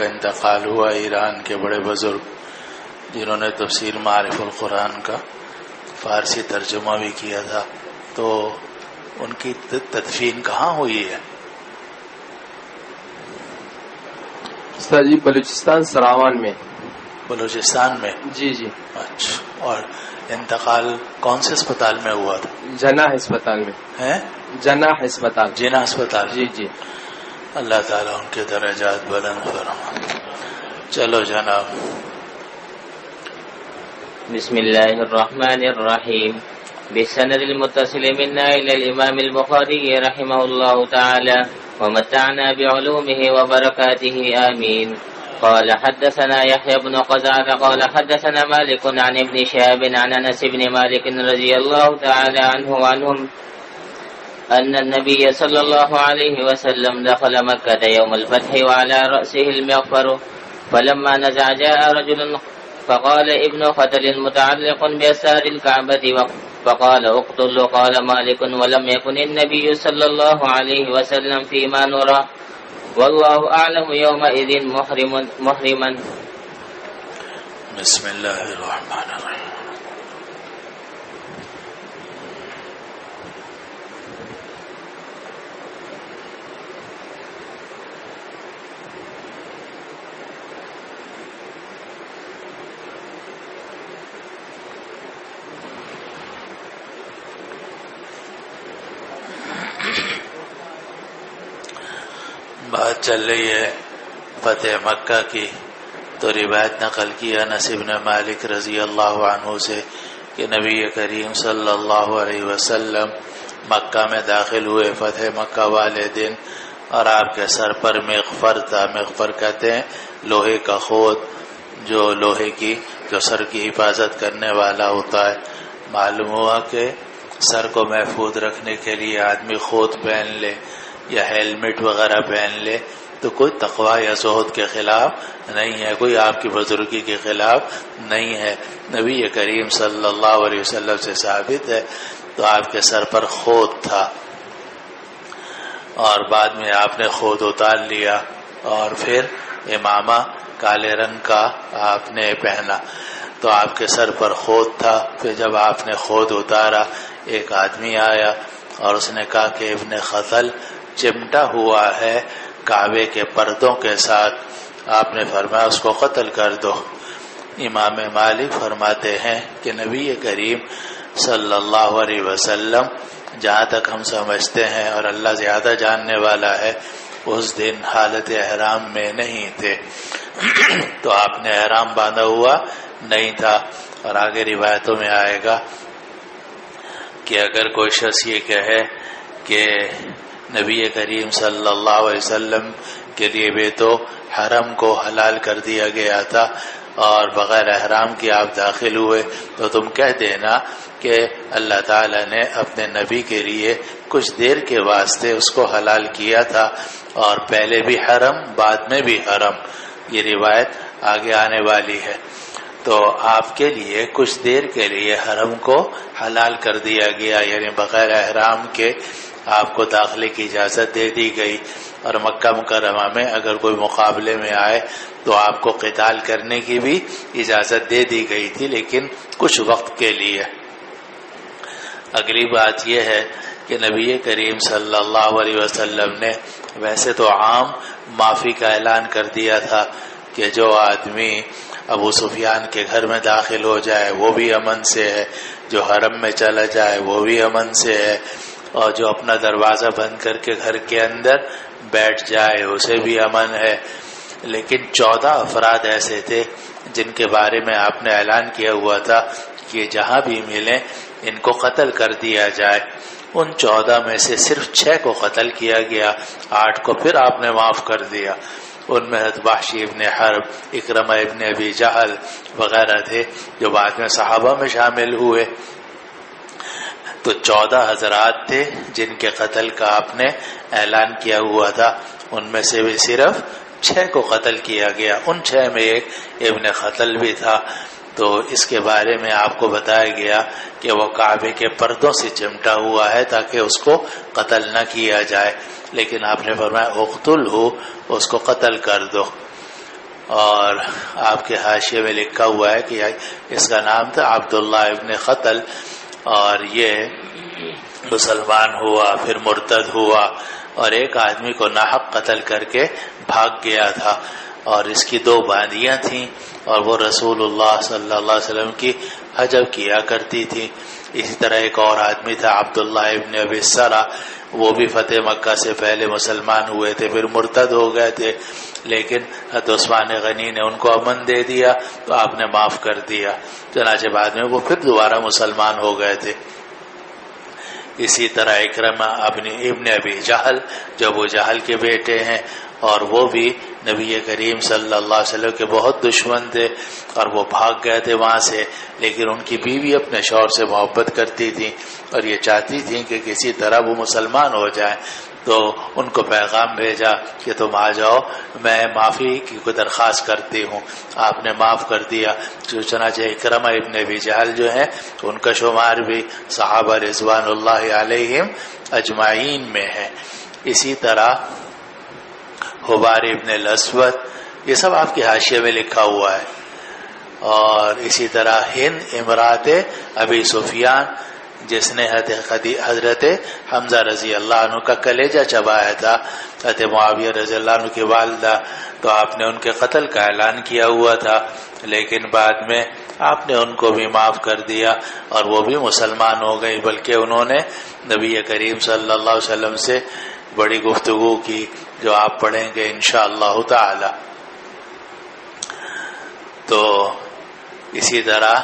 کا انتقال ہوا، ایران کے بڑے بزرگ جنہوں نے تفسیر معارف القرآن کا فارسی ترجمہ بھی کیا تھا، تو ان کی تدفین کہاں ہوئی ہے؟ سر جی بلوچستان سراوان میں۔ بلوچستان میں؟ جی جی۔ اچھا، اور انتقال کون سے اسپتال میں ہوا تھا؟ جناح اسپتال میں ہے؟ جناح اسپتال۔ جناح اسپتال۔ جی جی۔ اللہ تعالیٰ ان کے درجات بلند فرمائے۔ چلو جناب۔ بسم الله الرحمن الرحيم. بالسند المتصل منا إلى الإمام البخاري رحمه الله تعالى ومتعنا بعلومه وبركاته آمين. قال حدثنا يحيى بن قزعة قال حدثنا مالك عن ابن شهاب عن أنس بن مالك رضي الله تعالى عنه وعنهم أن النبي صلى الله عليه وسلم دخل مكة يوم الفتح وعلى رأسه المغفر، فلما نزع جاء رجل فقال ابن ختل متعلق بأسار الكعبة فقال اقتل. قال مالك ولم يكن النبي صلى الله عليه وسلم فيما نرى والله أعلم يومئذ محرما. بسم الله الرحمن الرحيم. بات چل رہی ہے فتح مکہ کی، تو روایت نقل کی انس بن مالک رضی اللہ عنہ سے کہ نبی کریم صلی اللہ علیہ وسلم مکہ میں داخل ہوئے فتح مکہ والے دن، اور آپ کے سر پر مغفر تھا۔ مغفر کہتے ہیں لوہے کا خود، جو لوہے کی جو سر کی حفاظت کرنے والا ہوتا ہے۔ معلوم ہوا کہ سر کو محفوظ رکھنے کے لیے آدمی خود پہن لے یا ہیلمٹ وغیرہ پہن لے تو کوئی تقوی یا زہد کے خلاف نہیں ہے، کوئی آپ کی بزرگی کے خلاف نہیں ہے، نبی کریم صلی اللہ علیہ وسلم سے ثابت ہے۔ تو آپ کے سر پر خود تھا، اور بعد میں آپ نے خود اتار لیا، اور پھر امامہ کالے رنگ کا آپ نے پہنا، تو آپ کے سر پر خود تھا۔ پھر جب آپ نے خود اتارا، ایک آدمی آیا اور اس نے کہا کہ ابن ختل چمٹا ہوا ہے کعبے کے پردوں کے ساتھ، آپ نے فرمایا اس کو قتل کر دو۔ امام مالک فرماتے ہیں کہ نبی کریم صلی اللہ علیہ وسلم جہاں تک ہم سمجھتے ہیں اور اللہ زیادہ جاننے والا ہے، اس دن حالت احرام میں نہیں تھے، تو آپ نے احرام باندھا ہوا نہیں تھا۔ اور آگے روایتوں میں آئے گا کہ اگر کوئی شخص یہ کہے کہ نبی کریم صلی اللہ علیہ وسلم کے لیے بھی تو حرم کو حلال کر دیا گیا تھا اور بغیر احرام کے آپ داخل ہوئے، تو تم کہہ دینا کہ اللہ تعالیٰ نے اپنے نبی کے لیے کچھ دیر کے واسطے اس کو حلال کیا تھا، اور پہلے بھی حرم بعد میں بھی حرم، یہ روایت آگے آنے والی ہے۔ تو آپ کے لیے کچھ دیر کے لیے حرم کو حلال کر دیا گیا، یعنی بغیر احرام کے آپ کو داخلے کی اجازت دے دی گئی، اور مکہ مکرمہ میں اگر کوئی مقابلے میں آئے تو آپ کو قتال کرنے کی بھی اجازت دے دی گئی تھی، لیکن کچھ وقت کے لیے۔ اگلی بات یہ ہے کہ نبی کریم صلی اللہ علیہ وسلم نے ویسے تو عام معافی کا اعلان کر دیا تھا کہ جو آدمی ابو سفیان کے گھر میں داخل ہو جائے وہ بھی امن سے ہے، جو حرم میں چلا جائے وہ بھی امن سے ہے، اور جو اپنا دروازہ بند کر کے گھر کے اندر بیٹھ جائے اسے بھی امن ہے۔ لیکن 14 افراد ایسے تھے جن کے بارے میں آپ نے اعلان کیا ہوا تھا کہ جہاں بھی ملیں ان کو قتل کر دیا جائے۔ ان 14 میں سے صرف 6 کو قتل کیا گیا، 8 کو پھر آپ نے معاف کر دیا۔ ان میں وحشی ابن حرب، اکرمہ ابن ابی جہل وغیرہ تھے جو بعد میں صحابہ میں شامل ہوئے۔ تو 14 حضرات تھے جن کے قتل کا آپ نے اعلان کیا ہوا تھا، ان میں سے بھی صرف 6 کو قتل کیا گیا، ان 6 میں ایک ابن ختل بھی تھا۔ تو اس کے بارے میں آپ کو بتایا گیا کہ وہ کعبے کے پردوں سے چمٹا ہوا ہے تاکہ اس کو قتل نہ کیا جائے، لیکن آپ نے فرمایا اقتل ہو، اس کو قتل کر دو۔ اور آپ کے حاشیے میں لکھا ہوا ہے کہ اس کا نام تھا عبداللہ ابن قتل، اور یہ مسلمان ہوا پھر مرتد ہوا اور ایک آدمی کو ناحق قتل کر کے بھاگ گیا تھا، اور اس کی 2 باندیاں تھیں اور وہ رسول اللہ صلی اللہ علیہ وسلم کی حجب کیا کرتی تھی۔ اسی طرح ایک اور آدمی تھا عبداللہ ابن ابی سرا، وہ بھی فتح مکہ سے پہلے مسلمان ہوئے تھے، پھر مرتد ہو گئے تھے، لیکن حضرت عثمان غنی نے ان کو امن دے دیا تو آپ نے معاف کر دیا، چنانچہ بعد میں وہ پھر دوبارہ مسلمان ہو گئے تھے۔ اسی طرح اکرمہ ابن ابی جہل جو ابو جہل کے بیٹے ہیں، اور وہ بھی نبی کریم صلی اللہ علیہ وسلم کے بہت دشمن تھے اور وہ بھاگ گئے تھے وہاں سے، لیکن ان کی بیوی اپنے شوہر سے محبت کرتی تھی اور یہ چاہتی تھی کہ کسی طرح وہ مسلمان ہو جائیں، تو ان کو پیغام بھیجا کہ تم آ جاؤ، میں معافی کی کو درخواست کرتی ہوں۔ آپ نے معاف کر دیا۔ چنانچہ اکرمہ ابن ابی جہل جو ہیں ان کا شمار بھی صحابہ رضوان اللہ علیہم اجمعین میں ہے۔ اسی طرح حبار ابن الاسود، یہ سب آپ کے حاشیے میں لکھا ہوا ہے۔ اور اسی طرح ہند امرات ابی سفیان، جس نے حضرت حمزہ رضی اللہ عنہ کا کلیجہ چبایا تھا، حضرت معاویہ رضی اللہ عنہ کی والدہ، تو آپ نے ان کے قتل کا اعلان کیا ہوا تھا، لیکن بعد میں آپ نے ان کو بھی معاف کر دیا اور وہ بھی مسلمان ہو گئی، بلکہ انہوں نے نبی کریم صلی اللہ علیہ وسلم سے بڑی گفتگو کی، جو آپ پڑھیں گے انشاءاللہ تعالی۔ تو اسی طرح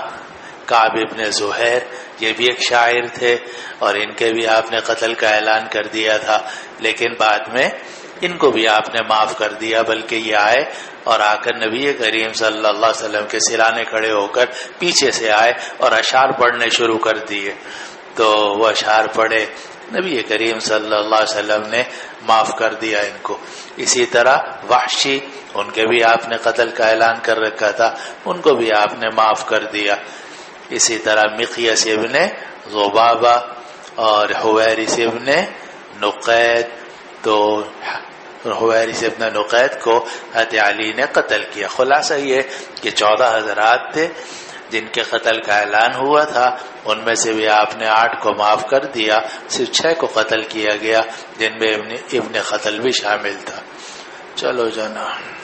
کعب ابن زہیر، یہ بھی ایک شاعر تھے اور ان کے بھی آپ نے قتل کا اعلان کر دیا تھا، لیکن بعد میں ان کو بھی آپ نے معاف کر دیا، بلکہ یہ آئے اور آ کر نبی کریم صلی اللہ علیہ وسلم کے سرانے کھڑے ہو کر پیچھے سے آئے اور اشعار پڑھنے شروع کر دیے، تو وہ اشعار پڑھے، نبی کریم صلی اللہ علیہ وسلم نے معاف کر دیا ان کو۔ اسی طرح وحشی، ان کے بھی آپ نے قتل کا اعلان کر رکھا تھا، ان کو بھی آپ نے معاف کر دیا۔ اسی طرح مقیس ابن ذبابہ اور حویرث ابن نقید، تو حویرث ابن نقید کو حضرت علی نے قتل کیا۔ خلاصہ یہ کہ 14 حضرات تھے جن کے قتل کا اعلان ہوا تھا، ان میں سے بھی آپ نے 8 کو معاف کر دیا، صرف 6 کو قتل کیا گیا، جن میں ابن قتل بھی شامل تھا۔ چلو جناب۔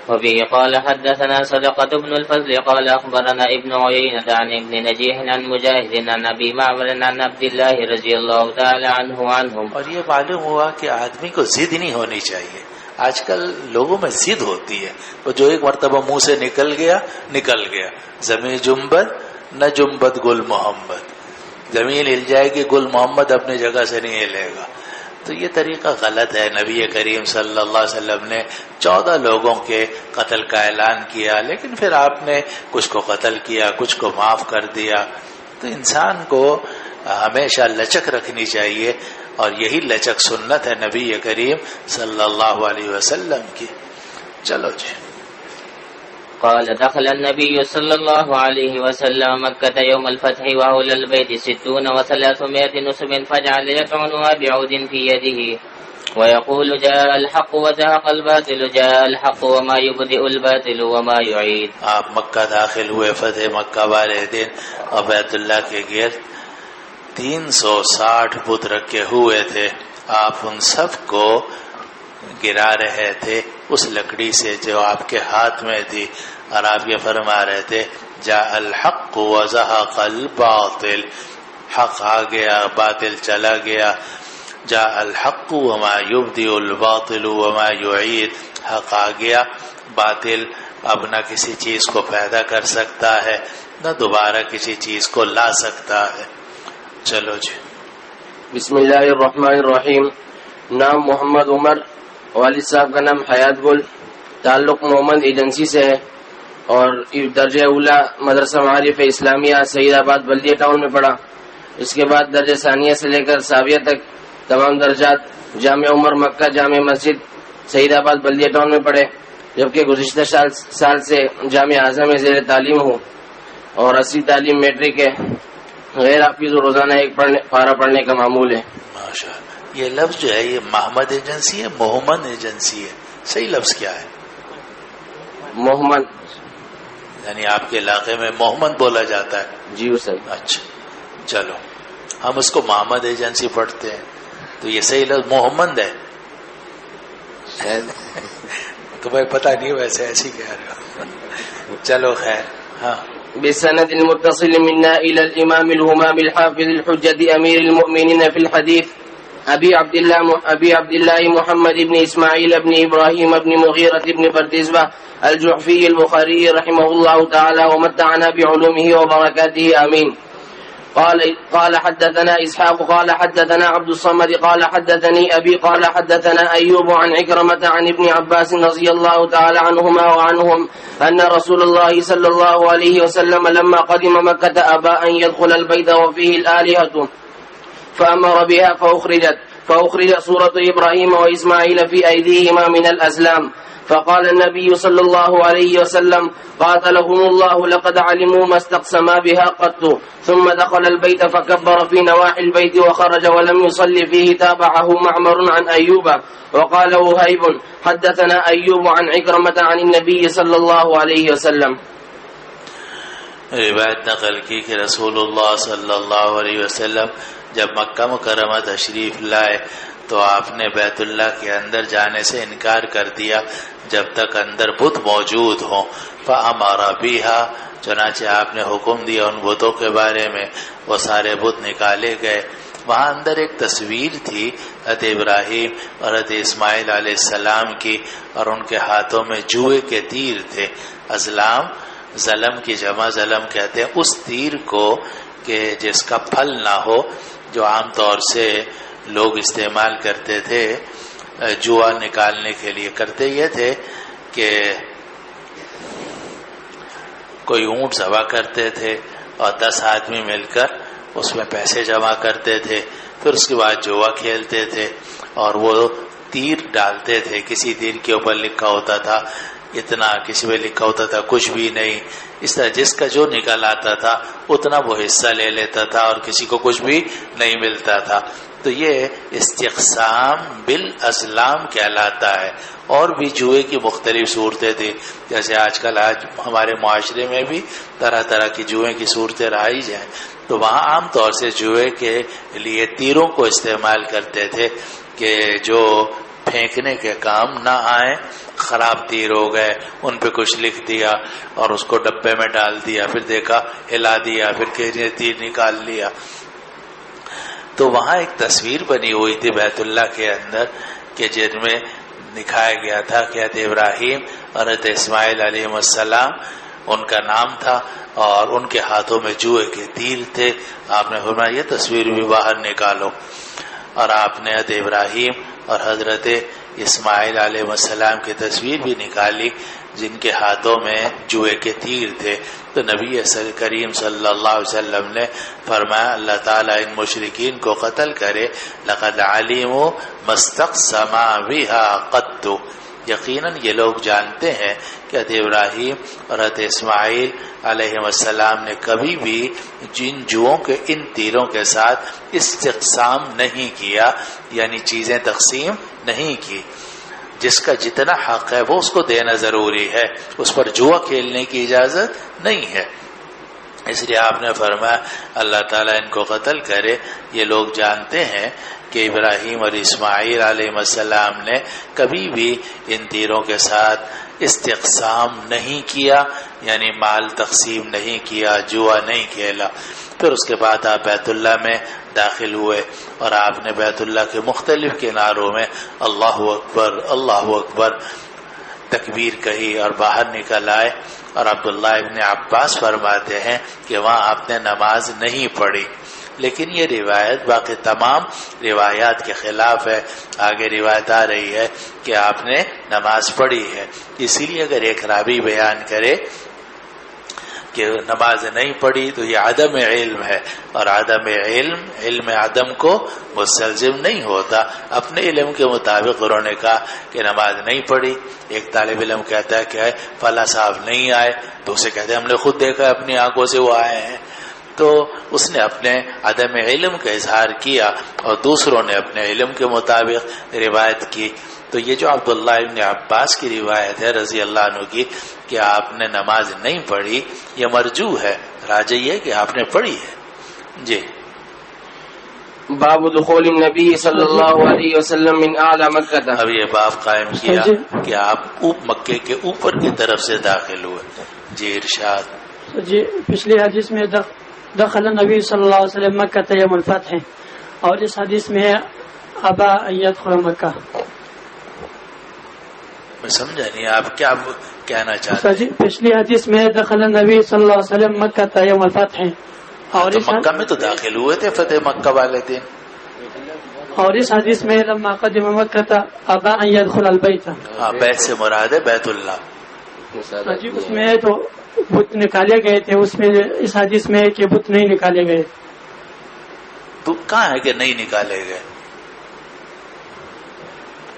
وبه قال حدثنا صدقة بن الفضل قال أخبرنا ابن عيينة عن ابن نجيح عن مجاهد عن أبي معمر عن عبد الله رضي الله تعالى عنه عنهم۔ اور یہ معلوم ہوا کہ آدمی کو ضد نہیں ہونی چاہیے۔ آج کل لوگوں میں ضد ہوتی ہے، وہ جو ایک مرتبہ منہ سے نکل گیا، زمین جنبت نہ جنبت گل محمد، زمین ہل جائے گی، گل محمد اپنی جگہ سے نہیں ہلے گا۔ تو یہ طریقہ غلط ہے۔ نبی کریم صلی اللہ علیہ وسلم نے 14 لوگوں کے قتل کا اعلان کیا، لیکن پھر آپ نے کچھ کو قتل کیا، کچھ کو معاف کر دیا۔ تو انسان کو ہمیشہ لچک رکھنی چاہیے، اور یہی لچک سنت ہے نبی کریم صلی اللہ علیہ وسلم کی۔ چلو جی۔ قال دخل النبي صلى الله عليه وسلم مكة يوم الفتح وأهل البيت 60 و300 نسب، فجعل يطعنها بعود في يده ويقول جاء الحق وزهق الباطل، جاء الحق وما يبدئ الباطل وما يعيد۔ آپ مکہ داخل ہوئے فتح مکہ والے دن، اور بیت اللہ کے گرد 360 بت رکھے ہوئے تھے، آپ ان سب کو گرا رہے تھے اس لکڑی سے جو آپ کے ہاتھ میں تھی، اور آپ یہ فرما رہے تھے جاء الحق وزهق الباطل، حق آ گیا، باطل چلا گیا۔ جاء الحق وما يبدئ الباطل وما يعيد، حق آ گیا، باطل اب نہ کسی چیز کو پیدا کر سکتا ہے نہ دوبارہ کسی چیز کو لا سکتا ہے۔ چلو جی۔ بسم اللہ الرحمن الرحیم۔ نام محمد عمر، والد صاحب کا نام حیات گل، تعلق محمد ایجنسی سے ہے، اور درجہ اولا مدرسہ معارف اسلامیہ سعید آباد بلدیہ ٹاؤن میں پڑھا۔ اس کے بعد درجہ ثانیہ سے لے کر ثانویہ تک تمام درجات جامع عمر مکہ جامع مسجد سعید آباد بلدیہ ٹاؤن میں پڑھے، جبکہ گزشتہ سال سے جامع اعظم میں زیر تعلیم ہوں، اور 80 تعلیم میٹرک ہے۔ غیر حافظ روزانہ ایک پارہ پڑھنے کا معمول ہے۔ ماشاء اللہ۔ یہ لفظ جو ہے یہ محمد ایجنسی ہے، محمد ایجنسی ہے، صحیح لفظ کیا ہے؟ محمد. یعنی آپ کے علاقے میں محمد بولا جاتا ہے؟ جی سر. اچھا چلو، ہم اس کو محمد ایجنسی پڑھتے ہیں، تو یہ صحیح لفظ محمد ہے؟ تمہیں پتہ نہیں، ویسے ایسے ہی کہہ رہے ہو. چلو خیر. ہاں. بالسند المتصل منا إلى الإمام الهمام الحافظ الحجة أمير المؤمنين في الحديث أبي عبد الله محمد بن إسماعيل بن إبراهيم بن مغيرة بن بردزبة الجعفي البخاري رحمه الله تعالى ومتعنا بعلومه وبركاته آمين. قال حدثنا إسحاق قال حدثنا عبد الصمد قال حدثني أبي قال حدثنا أيوب عن عكرمة عن ابن عباس رضي الله تعالى عنهما وعنهم أن رسول الله صلى الله عليه وسلم لما قدم مكة أبى أن يدخل البيت وفيه الآلهة فأمر بها فأخرج سورة إبراهيم وإسماعيل في أيديهما من الأسلام. فقال النبي صلى الله عليه وسلم قاتلهم الله لقد علموا ما استقسما بها قط. ثم دخل البيت فكبر في نواحي البيت وخرج ولم يصلي فيه. تابعه معمر عن أيوب وقال وهيب حدثنا أيوب عن عكرمة عن النبي صلى الله عليه وسلم. روایت نقل کی کہ رسول اللہ صلی اللہ علیہ وسلم جب مکہ مکرمہ تشریف لائے تو آپ نے بیت اللہ کے اندر جانے سے انکار کر دیا جب تک اندر بت موجود ہوں. فأمر بها، چنانچہ آپ نے حکم دیا ان بتوں کے بارے میں، وہ سارے بت نکالے گئے. وہاں اندر ایک تصویر تھی حضرت ابراہیم اور حضرت اسماعیل علیہ السلام کی، اور ان کے ہاتھوں میں جوئے کے تیر تھے. ازلام ظلم کی جمع ظلم کہتے ہیں اس تیر کو کہ جس کا پھل نہ ہو، جو عام طور سے لوگ استعمال کرتے تھے جوا نکالنے کے لیے. کرتے یہ تھے کہ کوئی اونٹ ذبح کرتے تھے اور 10 آدمی مل کر اس میں پیسے جمع کرتے تھے، پھر اس کے بعد جوا کھیلتے تھے اور وہ تیر ڈالتے تھے. کسی تیر کے اوپر لکھا ہوتا تھا اتنا، کسی میں لکھا ہوتا تھا کچھ بھی نہیں. اس طرح جس کا جو نکل آتا تھا اتنا وہ حصہ لے لیتا تھا اور کسی کو کچھ بھی نہیں ملتا تھا. تو یہ استقسام بالازلام کہلاتا ہے. اور بھی جوئے کی مختلف صورتیں تھیں، جیسے آج ہمارے معاشرے میں بھی طرح طرح کی جوئے کی صورتیں رائج ہیں. تو وہاں عام طور سے جوئے کے لیے تیروں کو استعمال کرتے تھے کہ جو پھینکنے کے کام نہ آئیں. خراب تیر ہو گئے، ان پہ کچھ لکھ دیا اور اس کو ڈبے میں ڈال دیا، پھر دیکھا ہلا دیا، پھر کسی تیر نکال لیا. تو وہاں ایک تصویر بنی ہوئی تھی بیت اللہ کے اندر کہ جن میں دکھایا گیا تھا کہ حضرت ابراہیم اور حضرت اسماعیل علیہ السلام ان کا نام تھا اور ان کے ہاتھوں میں جوئے کے تیر تھے. آپ نے فرمایا یہ تصویر بھی باہر نکالو، اور آپ نے حضرت ابراہیم اور حضرت اسماعیل علیہ السلام کی تصویر بھی نکالی جن کے ہاتھوں میں جوئے کے تیر تھے. تو نبی کریم صلی اللہ علیہ وسلم نے فرمایا اللہ تعالیٰ ان مشرکین کو قتل کرے. لقد علموا ما استقسما بها قط، یقیناً یہ لوگ جانتے ہیں کہ حضرت ابراہیم اور حضرت اسماعیل علیہ السلام نے کبھی بھی جن جوؤں کے ان تیروں کے ساتھ استقسام نہیں کیا، یعنی چیزیں تقسیم نہیں کی. جس کا جتنا حق ہے وہ اس کو دینا ضروری ہے، اس پر جوا کھیلنے کی اجازت نہیں ہے. اس لیے آپ نے فرمایا اللہ تعالیٰ ان کو قتل کرے. یہ لوگ جانتے ہیں کہ ابراہیم اور اسماعیل علیہ السلام نے کبھی بھی ان تیروں کے ساتھ استقسام نہیں کیا، یعنی مال تقسیم نہیں کیا، جوا نہیں کھیلا. پھر اس کے بعد آپ بیت اللہ میں داخل ہوئے اور آپ نے بیت اللہ کے مختلف کناروں میں اللہ اکبر تکبیر کہی اور باہر نکل آئے. اور عبداللہ ابن عباس فرماتے ہیں کہ وہاں آپ نے نماز نہیں پڑھی، لیکن یہ روایت باقی تمام روایات کے خلاف ہے. آگے روایت آ رہی ہے کہ آپ نے نماز پڑھی ہے. اسی لیے اگر ایک راوی بیان کرے کہ نماز نہیں پڑھی تو یہ عدم علم ہے، اور عدم علم عدم کو مستلزم نہیں ہوتا. اپنے علم کے مطابق انہوں نے کہا کہ نماز نہیں پڑھی. ایک طالب علم کہتا ہے کہ فلاں صاحب نہیں آئے، دوسرے کہتے ہیں ہم نے خود دیکھا اپنی آنکھوں سے وہ آئے ہیں. تو اس نے اپنے عدم علم کا اظہار کیا اور دوسروں نے اپنے علم کے مطابق روایت کی. تو یہ جو عبداللہ ابن عباس کی روایت ہے رضی اللہ عنہ کی کہ آپ نے نماز نہیں پڑھی، یہ مرجوح ہے، راجح یہ ہے کہ آپ نے پڑھی ہے. جی. باب دخول النبی صلی اللہ علیہ وسلم من اعلی مکہ. اب یہ باب قائم کیا کہ آپ مکے کے اوپر کی طرف سے داخل ہوئے. جی ارشاد. جی پچھلی حدیث میں دخل نبی صلی اللہ علیہ وسلم مکہ یوم الفتح، اور اس حدیث میں ہے ابا ان يدخل مکہ. میں سمجھا نہیں آپ کیا کہنا چاہتے ہیں. جی پچھلی حدیث میں دخل نبی صلی اللہ علیہ وسلم مکہ یوم الفتح، اور تو مکہ میں تو داخل ہوئے تھے فتح مکہ والے دن. اور اس حدیث میں لما قدم مکہ ابا ان يدخل البیت. ہاں بیت سے مراد ہے بیت اللہ. جی اس میں تو بت نکالے گئے تھے، اس میں اس حدیث میں کہ بت نہیں نکالے گئے. تو کہاں ہے کہ نہیں نکالے گئے؟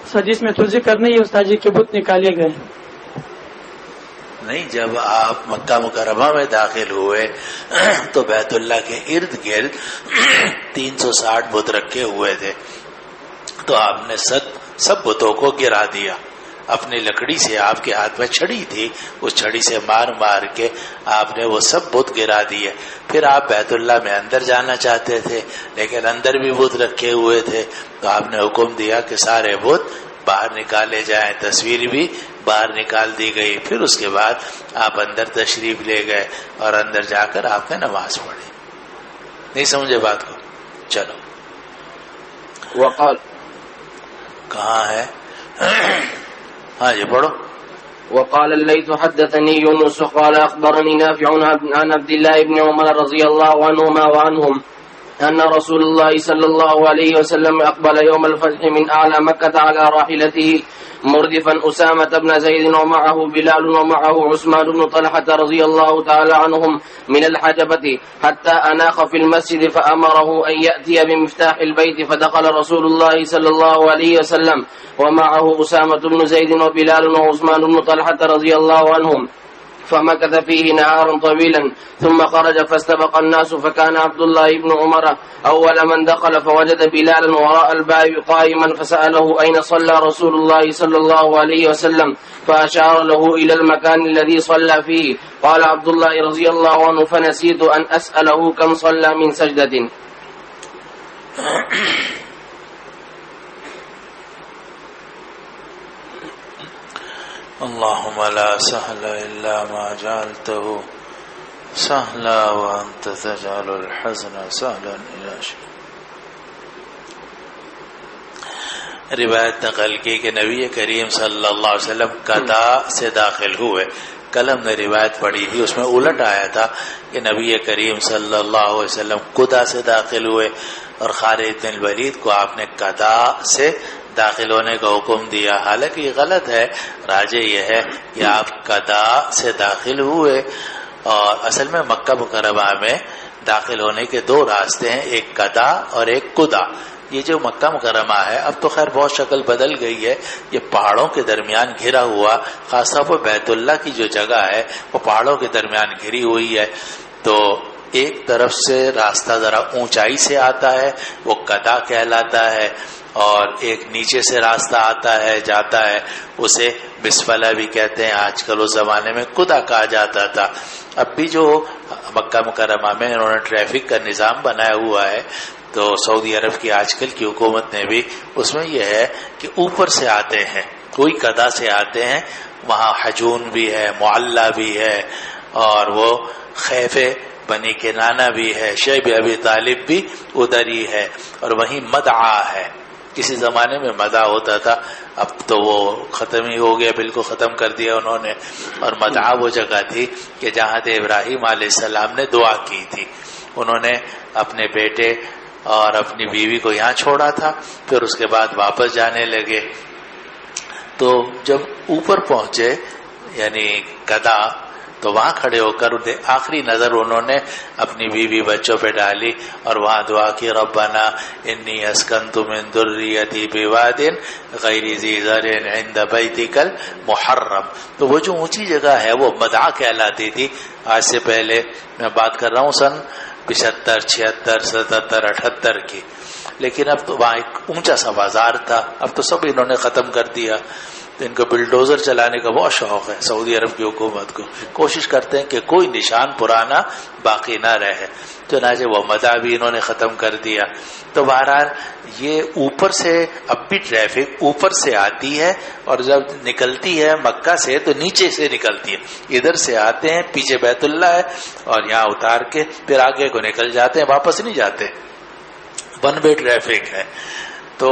اس حدیث میں تو ذکر نہیں ہے استاد جی کہ بت نکالے گئے. نہیں، جب آپ مکہ مکرمہ میں داخل ہوئے تو بیت اللہ کے ارد گرد 360 بت رکھے ہوئے تھے، تو آپ نے سب بتوں کو گرا دیا اپنی لکڑی سے. آپ کے ہاتھ میں چھڑی تھی، اس چھڑی سے مار مار کے آپ نے وہ سب بت گرا دیے. پھر آپ بیت اللہ میں اندر جانا چاہتے تھے لیکن اندر بھی بت رکھے ہوئے تھے، تو آپ نے حکم دیا کہ سارے بت باہر نکالے جائیں. تصویر بھی باہر نکال دی گئی. پھر اس کے بعد آپ اندر تشریف لے گئے اور اندر جا کر آپ نے نماز پڑھی. نہیں سمجھے بات کو؟ چلو. وقال کہاں ہے؟ ہاں جی پڑھو. وقال الليث حدثني يونس قال أخبرني نافع عن عبد الله بن عمر رضي الله عنهما وعنهم أن رسول الله صلى الله عليه وسلم أقبل يوم الفتح من أعلى مكة على راحلته مردفا أسامة بن زيد ومعه بلال ومعه عثمان بن طلحة رضي الله تعالى عنهم من الحجبة حتى أناخ في المسجد فأمره أن يأتي بمفتاح البيت فدخل رسول الله صلى الله عليه وسلم ومعه أسامة بن زيد وبلال وعثمان بن طلحة رضي الله عنهم فمكث فيه نهارا طويلا ثم خرج فاستبق الناس فكان عبد الله بن عمر أول من دخل فوجد بلالا وراء الباب قائما فسأله أين صلى رسول الله صلى الله عليه وسلم فأشار له إلى المكان الذي صلى فيه. قال عبد الله رضي الله عنه فنسيت أن أسأله كم صلى من سجدة. اللهم لا سهل إلا ما جعلته سهلا وأنت تجعل الحزن سهلا إلى شيء. روایت نقل کی کہ نبی کریم صلی اللہ علیہ وسلم قضا سے داخل ہوئے. کل ہم نے روایت پڑھی تھی، اس میں الٹ آیا تھا کہ نبی کریم صلی اللہ علیہ وسلم قضا سے داخل ہوئے اور خالد بن الولید کو آپ نے قضا سے داخل ہونے کا حکم دیا. حالانکہ یہ غلط ہے، راجہ یہ ہے کہ آپ قضا سے داخل ہوئے. اور اصل میں مکہ مکرمہ میں داخل ہونے کے دو راستے ہیں، ایک قضا اور ایک قدا. یہ جو مکہ مکرمہ ہے اب تو خیر بہت شکل بدل گئی ہے، یہ پہاڑوں کے درمیان گھرا ہوا، خاص طور پر بیت اللہ کی جو جگہ ہے وہ پہاڑوں کے درمیان گھری ہوئی ہے. تو ایک طرف سے راستہ ذرا اونچائی سے آتا ہے، وہ قضا کہلاتا ہے، اور ایک نیچے سے راستہ آتا ہے جاتا ہے، اسے بسفلہ بھی کہتے ہیں. آج کل اس زمانے میں قدا کہا جاتا تھا. اب بھی جو مکہ مکرمہ میں انہوں نے ٹریفک کا نظام بنایا ہوا ہے، تو سعودی عرب کی آج کل کی حکومت نے بھی اس میں یہ ہے کہ اوپر سے آتے ہیں، کوئی قضا سے آتے ہیں، وہاں حجون بھی ہے، معلّہ بھی ہے، اور وہ خیف بنی کنانہ بھی ہے، شیب ابی طالب بھی ادھر ہی ہے، اور وہیں مدعا ہے. کسی زمانے میں مدعا ہوتا تھا، اب تو وہ ختم ہی ہو گیا، بالکل ختم کر دیا انہوں نے. اور مدعا وہ جگہ تھی کہ جہاں ابراہیم علیہ السلام نے دعا کی تھی. انہوں نے اپنے بیٹے اور اپنی بیوی کو یہاں چھوڑا تھا، پھر اس کے بعد واپس جانے لگے. تو جب اوپر پہنچے یعنی قضا، تو وہاں کھڑے ہو کر آخری نظر انہوں نے اپنی بیوی بچوں پہ ڈالی اور وہاں دعا کی، ربنا انی اسکنت من ذریتی بواد غیر ذی زرع عند بیتک المحرم. تو وہ جو اونچی جگہ ہے وہ مدعا کہلاتی تھی. آج سے پہلے میں بات کر رہا ہوں سن 75 76 77 78 کی. لیکن اب تو وہاں ایک اونچا سا بازار تھا، اب تو سب انہوں نے ختم کر دیا. تو ان کو بلڈوزر چلانے کا بہت شوق ہے سعودی عرب کی حکومت کو، کوشش کرتے ہیں کہ کوئی نشان پرانا باقی نہ رہے. چنانچہ وہ مدہ بھی انہوں نے ختم کر دیا. تو بہرحال یہ اوپر سے اب بھی ٹریفک اوپر سے آتی ہے، اور جب نکلتی ہے مکہ سے تو نیچے سے نکلتی ہے. ادھر سے آتے ہیں، پیچھے بیت اللہ ہے، اور یہاں اتار کے پھر آگے کو نکل جاتے ہیں، واپس نہیں جاتے. ون وے ٹریفک ہے. تو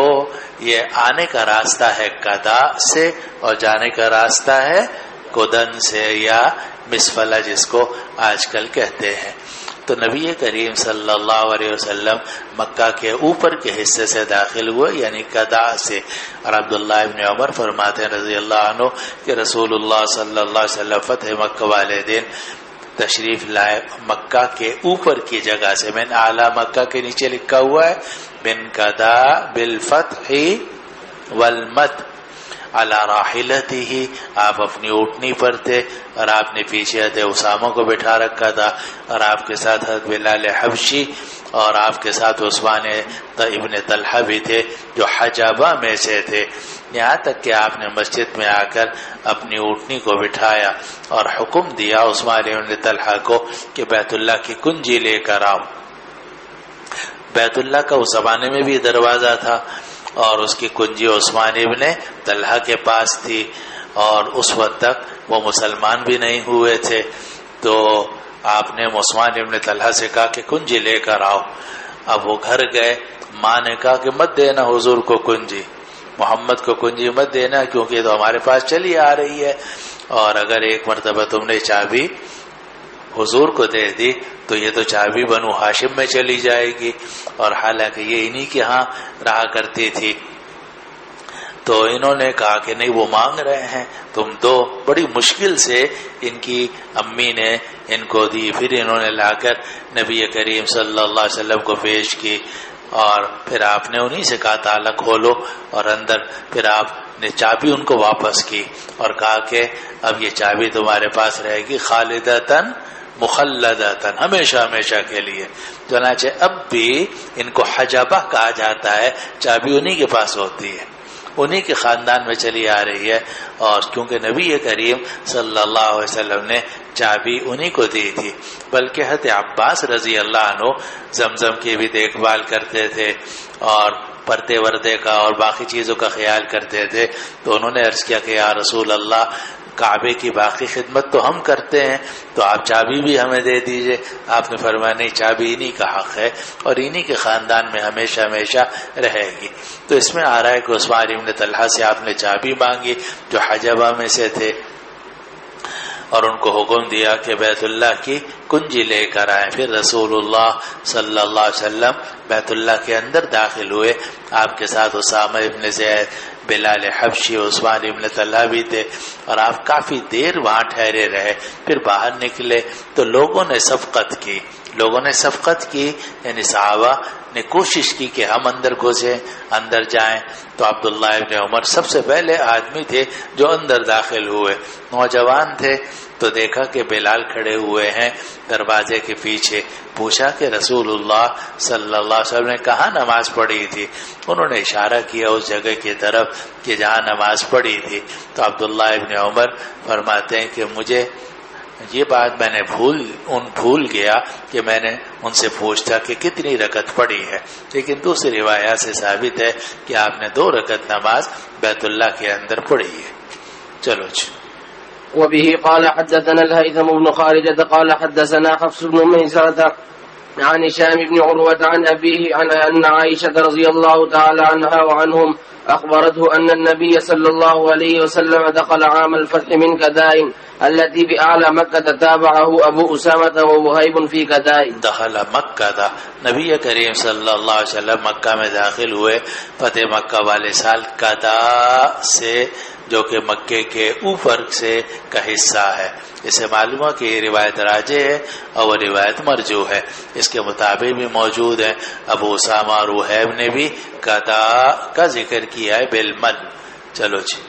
یہ آنے کا راستہ ہے کدا سے اور جانے کا راستہ ہے کدن سے یا مسفلہ جس کو آج کل کہتے ہیں. تو نبی کریم صلی اللہ علیہ وسلم مکہ کے اوپر کے حصے سے داخل ہوئے یعنی کدا سے. اور عبداللہ ابن عمر فرماتے ہیں رضی اللہ عنہ کہ رسول اللہ صلی اللہ علیہ وسلم فتح مکہ والے دن تشریف لائے مکہ کے اوپر کی جگہ سے. من اعلیٰ مکہ کے نیچے لکھا ہوا ہے من کدا بالفتح والمد علی راحلتہ. آپ اپنی اونٹنی پر تھے اور آپ نے پیچھے حضرت اسامہ کو بٹھا رکھا تھا، اور آپ کے ساتھ حضرت بلال حبشی اور آپ کے ساتھ عثمان ابن طلحہ بھی تھے جو حجابہ میں سے تھے. یہاں تک کہ آپ نے مسجد میں آ کر اپنی اونٹنی کو بٹھایا اور حکم دیا عثمان ابن طلحہ کو کہ بیت اللہ کی کنجی لے کر آؤ. بیت اللہ کا اس زمانے میں بھی دروازہ تھا اور اس کی کنجی عثمان ابن طلحہ کے پاس تھی، اور اس وقت تک وہ مسلمان بھی نہیں ہوئے تھے. تو آپ نے عثمان ابن طلحہ سے کہا کہ کنجی لے کر آؤ. اب وہ گھر گئے، ماں نے کہا کہ مت دینا حضور کو کنجی، محمد کو کنجی مت دینا کیونکہ یہ تو ہمارے پاس چلی آ رہی ہے، اور اگر ایک مرتبہ تم نے چابی حضور کو دے دی تو یہ تو چابی بنو ہاشم میں چلی جائے گی، اور حالانکہ یہ انہی کے ہاں رہا کرتی تھی. تو انہوں نے کہا کہ نہیں وہ مانگ رہے ہیں تم دو. بڑی مشکل سے ان کی امی نے ان کو دی، پھر انہوں نے لا کر نبی کریم صلی اللہ علیہ وسلم کو پیش کی، اور پھر آپ نے انہی سے کہا تالا کھولو، اور اندر پھر آپ نے چابی ان کو واپس کی اور کہا کہ اب یہ چابی تمہارے پاس رہے گی خالدتاً مخلدتاً، ہمیشہ ہمیشہ کے لیے. چنانچہ اب بھی ان کو حجابہ کہا جاتا ہے، چابی انہی کے پاس ہوتی ہے، انہی کے خاندان میں چلی آ رہی ہے. اور کیونکہ نبی کریم صلی اللہ علیہ وسلم نے چابی انہی کو دی تھی. بلکہ حضرت عباس رضی اللہ عنہ زمزم کی بھی دیکھ بھال کرتے تھے اور پردے وردے کا اور باقی چیزوں کا خیال کرتے تھے. تو انہوں نے عرض کیا کہ یا رسول اللہ کعبے کی باقی خدمت تو ہم کرتے ہیں، تو آپ چابی بھی ہمیں دے دیجئے. آپ نے فرمایا نہیں، چابی انہی کا حق ہے اور انہی کے خاندان میں ہمیشہ ہمیشہ رہے گی. تو اس میں آ رہا ہے کہ عثمان ابن طلحہ سے آپ نے چابی مانگی جو حجبہ میں سے تھے، اور ان کو حکم دیا کہ بیت اللہ کی کنجی لے کر آئیں. پھر رسول اللہ صلی اللہ علیہ وسلم بیت اللہ کے اندر داخل ہوئے. آپ کے ساتھ اسامہ ابن زید، بلال حبشی، عثمان ابن طلحہ بھی تھے، اور آپ کافی دیر وہاں ٹھہرے رہے. پھر باہر نکلے تو لوگوں نے صفقت کی یعنی صحابہ نے کوشش کی کہ ہم اندر گھسیں، اندر جائیں. تو عبداللہ ابن عمر سب سے پہلے آدمی تھے جو اندر داخل ہوئے. نوجوان تھے تو دیکھا کہ بلال کھڑے ہوئے ہیں دروازے کے پیچھے. پوچھا کہ رسول اللہ صلی اللہ علیہ وسلم نے کہاں نماز پڑھی تھی؟ انہوں نے اشارہ کیا اس جگہ کی طرف کہ جہاں نماز پڑھی تھی. تو عبداللہ ابن عمر فرماتے ہیں کہ مجھے یہ بات میں نے بھول گیا کہ میں نے ان سے پوچھا کہ کتنی رکعت پڑھی ہے، لیکن دوسری روایات سے ثابت ہے کہ آپ نے 2 رکعت نماز بیت اللہ کے اندر پڑھی ہے. چلو جی. وبه قال حدثنا الهيثم بن خارجة قال حدثنا حفص بن ميسرة عن هشام بن عروة عن أبيه عن أن عائشة رضي الله تعالى عنها وعنهم أخبرته أن النبي صلى الله عليه وسلم دخل عام الفتح من كدائن التي بأعلى مكة تابعه أبو أسامة ووهيب في كدائن. دخل مکہ، نبی کریم صلی اللہ علیہ وسلم مکہ میں داخل ہوئے فتح مکہ والے سال کدا سے، جو کہ مکے کے اوپر سے کا حصہ ہے. اسے معلوم ہے کہ یہ روایت راجح ہے اور وہ روایت مرجوح ہے. اس کے مطابق بھی موجود ہے. ابو اسامہ اور وہیب نے بھی کدا کا ذکر کیا ہے بالمد. چلو جی.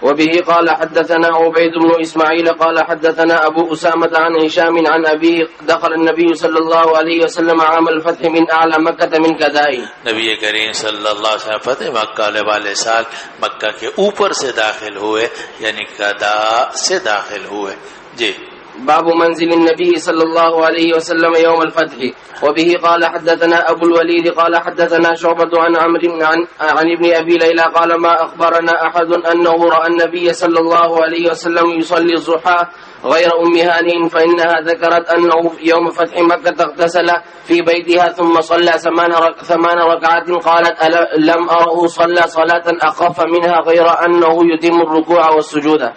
وبه قال حدثنا عبيد بن إسماعيل قال حدثنا أبو أسامة عن هشام عن أبيه دخل النبي صلى الله عليه وسلم عام الفتح من أعلى مكة من كداء. نبی کریم صلی اللہ علیہ وسلم فتح مکہ والے سال مکہ کے اوپر سے داخل ہوئے، یعنی کدا سے داخل ہوئے. جی. باب منزل النبي صلى الله عليه وسلم يوم الفتح. وبه قال حدثنا أبو الوليد قال حدثنا شعبة عن عمرو عن ابن أبي ليلى قال ما أخبرنا أحد أنه رأى النبي صلى الله عليه وسلم يصلي الضحى غير أم هانئ فإنها ذكرت أنه يوم فتح مكة اغتسل في بيتها ثم صلى 8 ركعات قالت لم أره صلى صلاة أخف منها غير أنه يتم الركوع والسجود.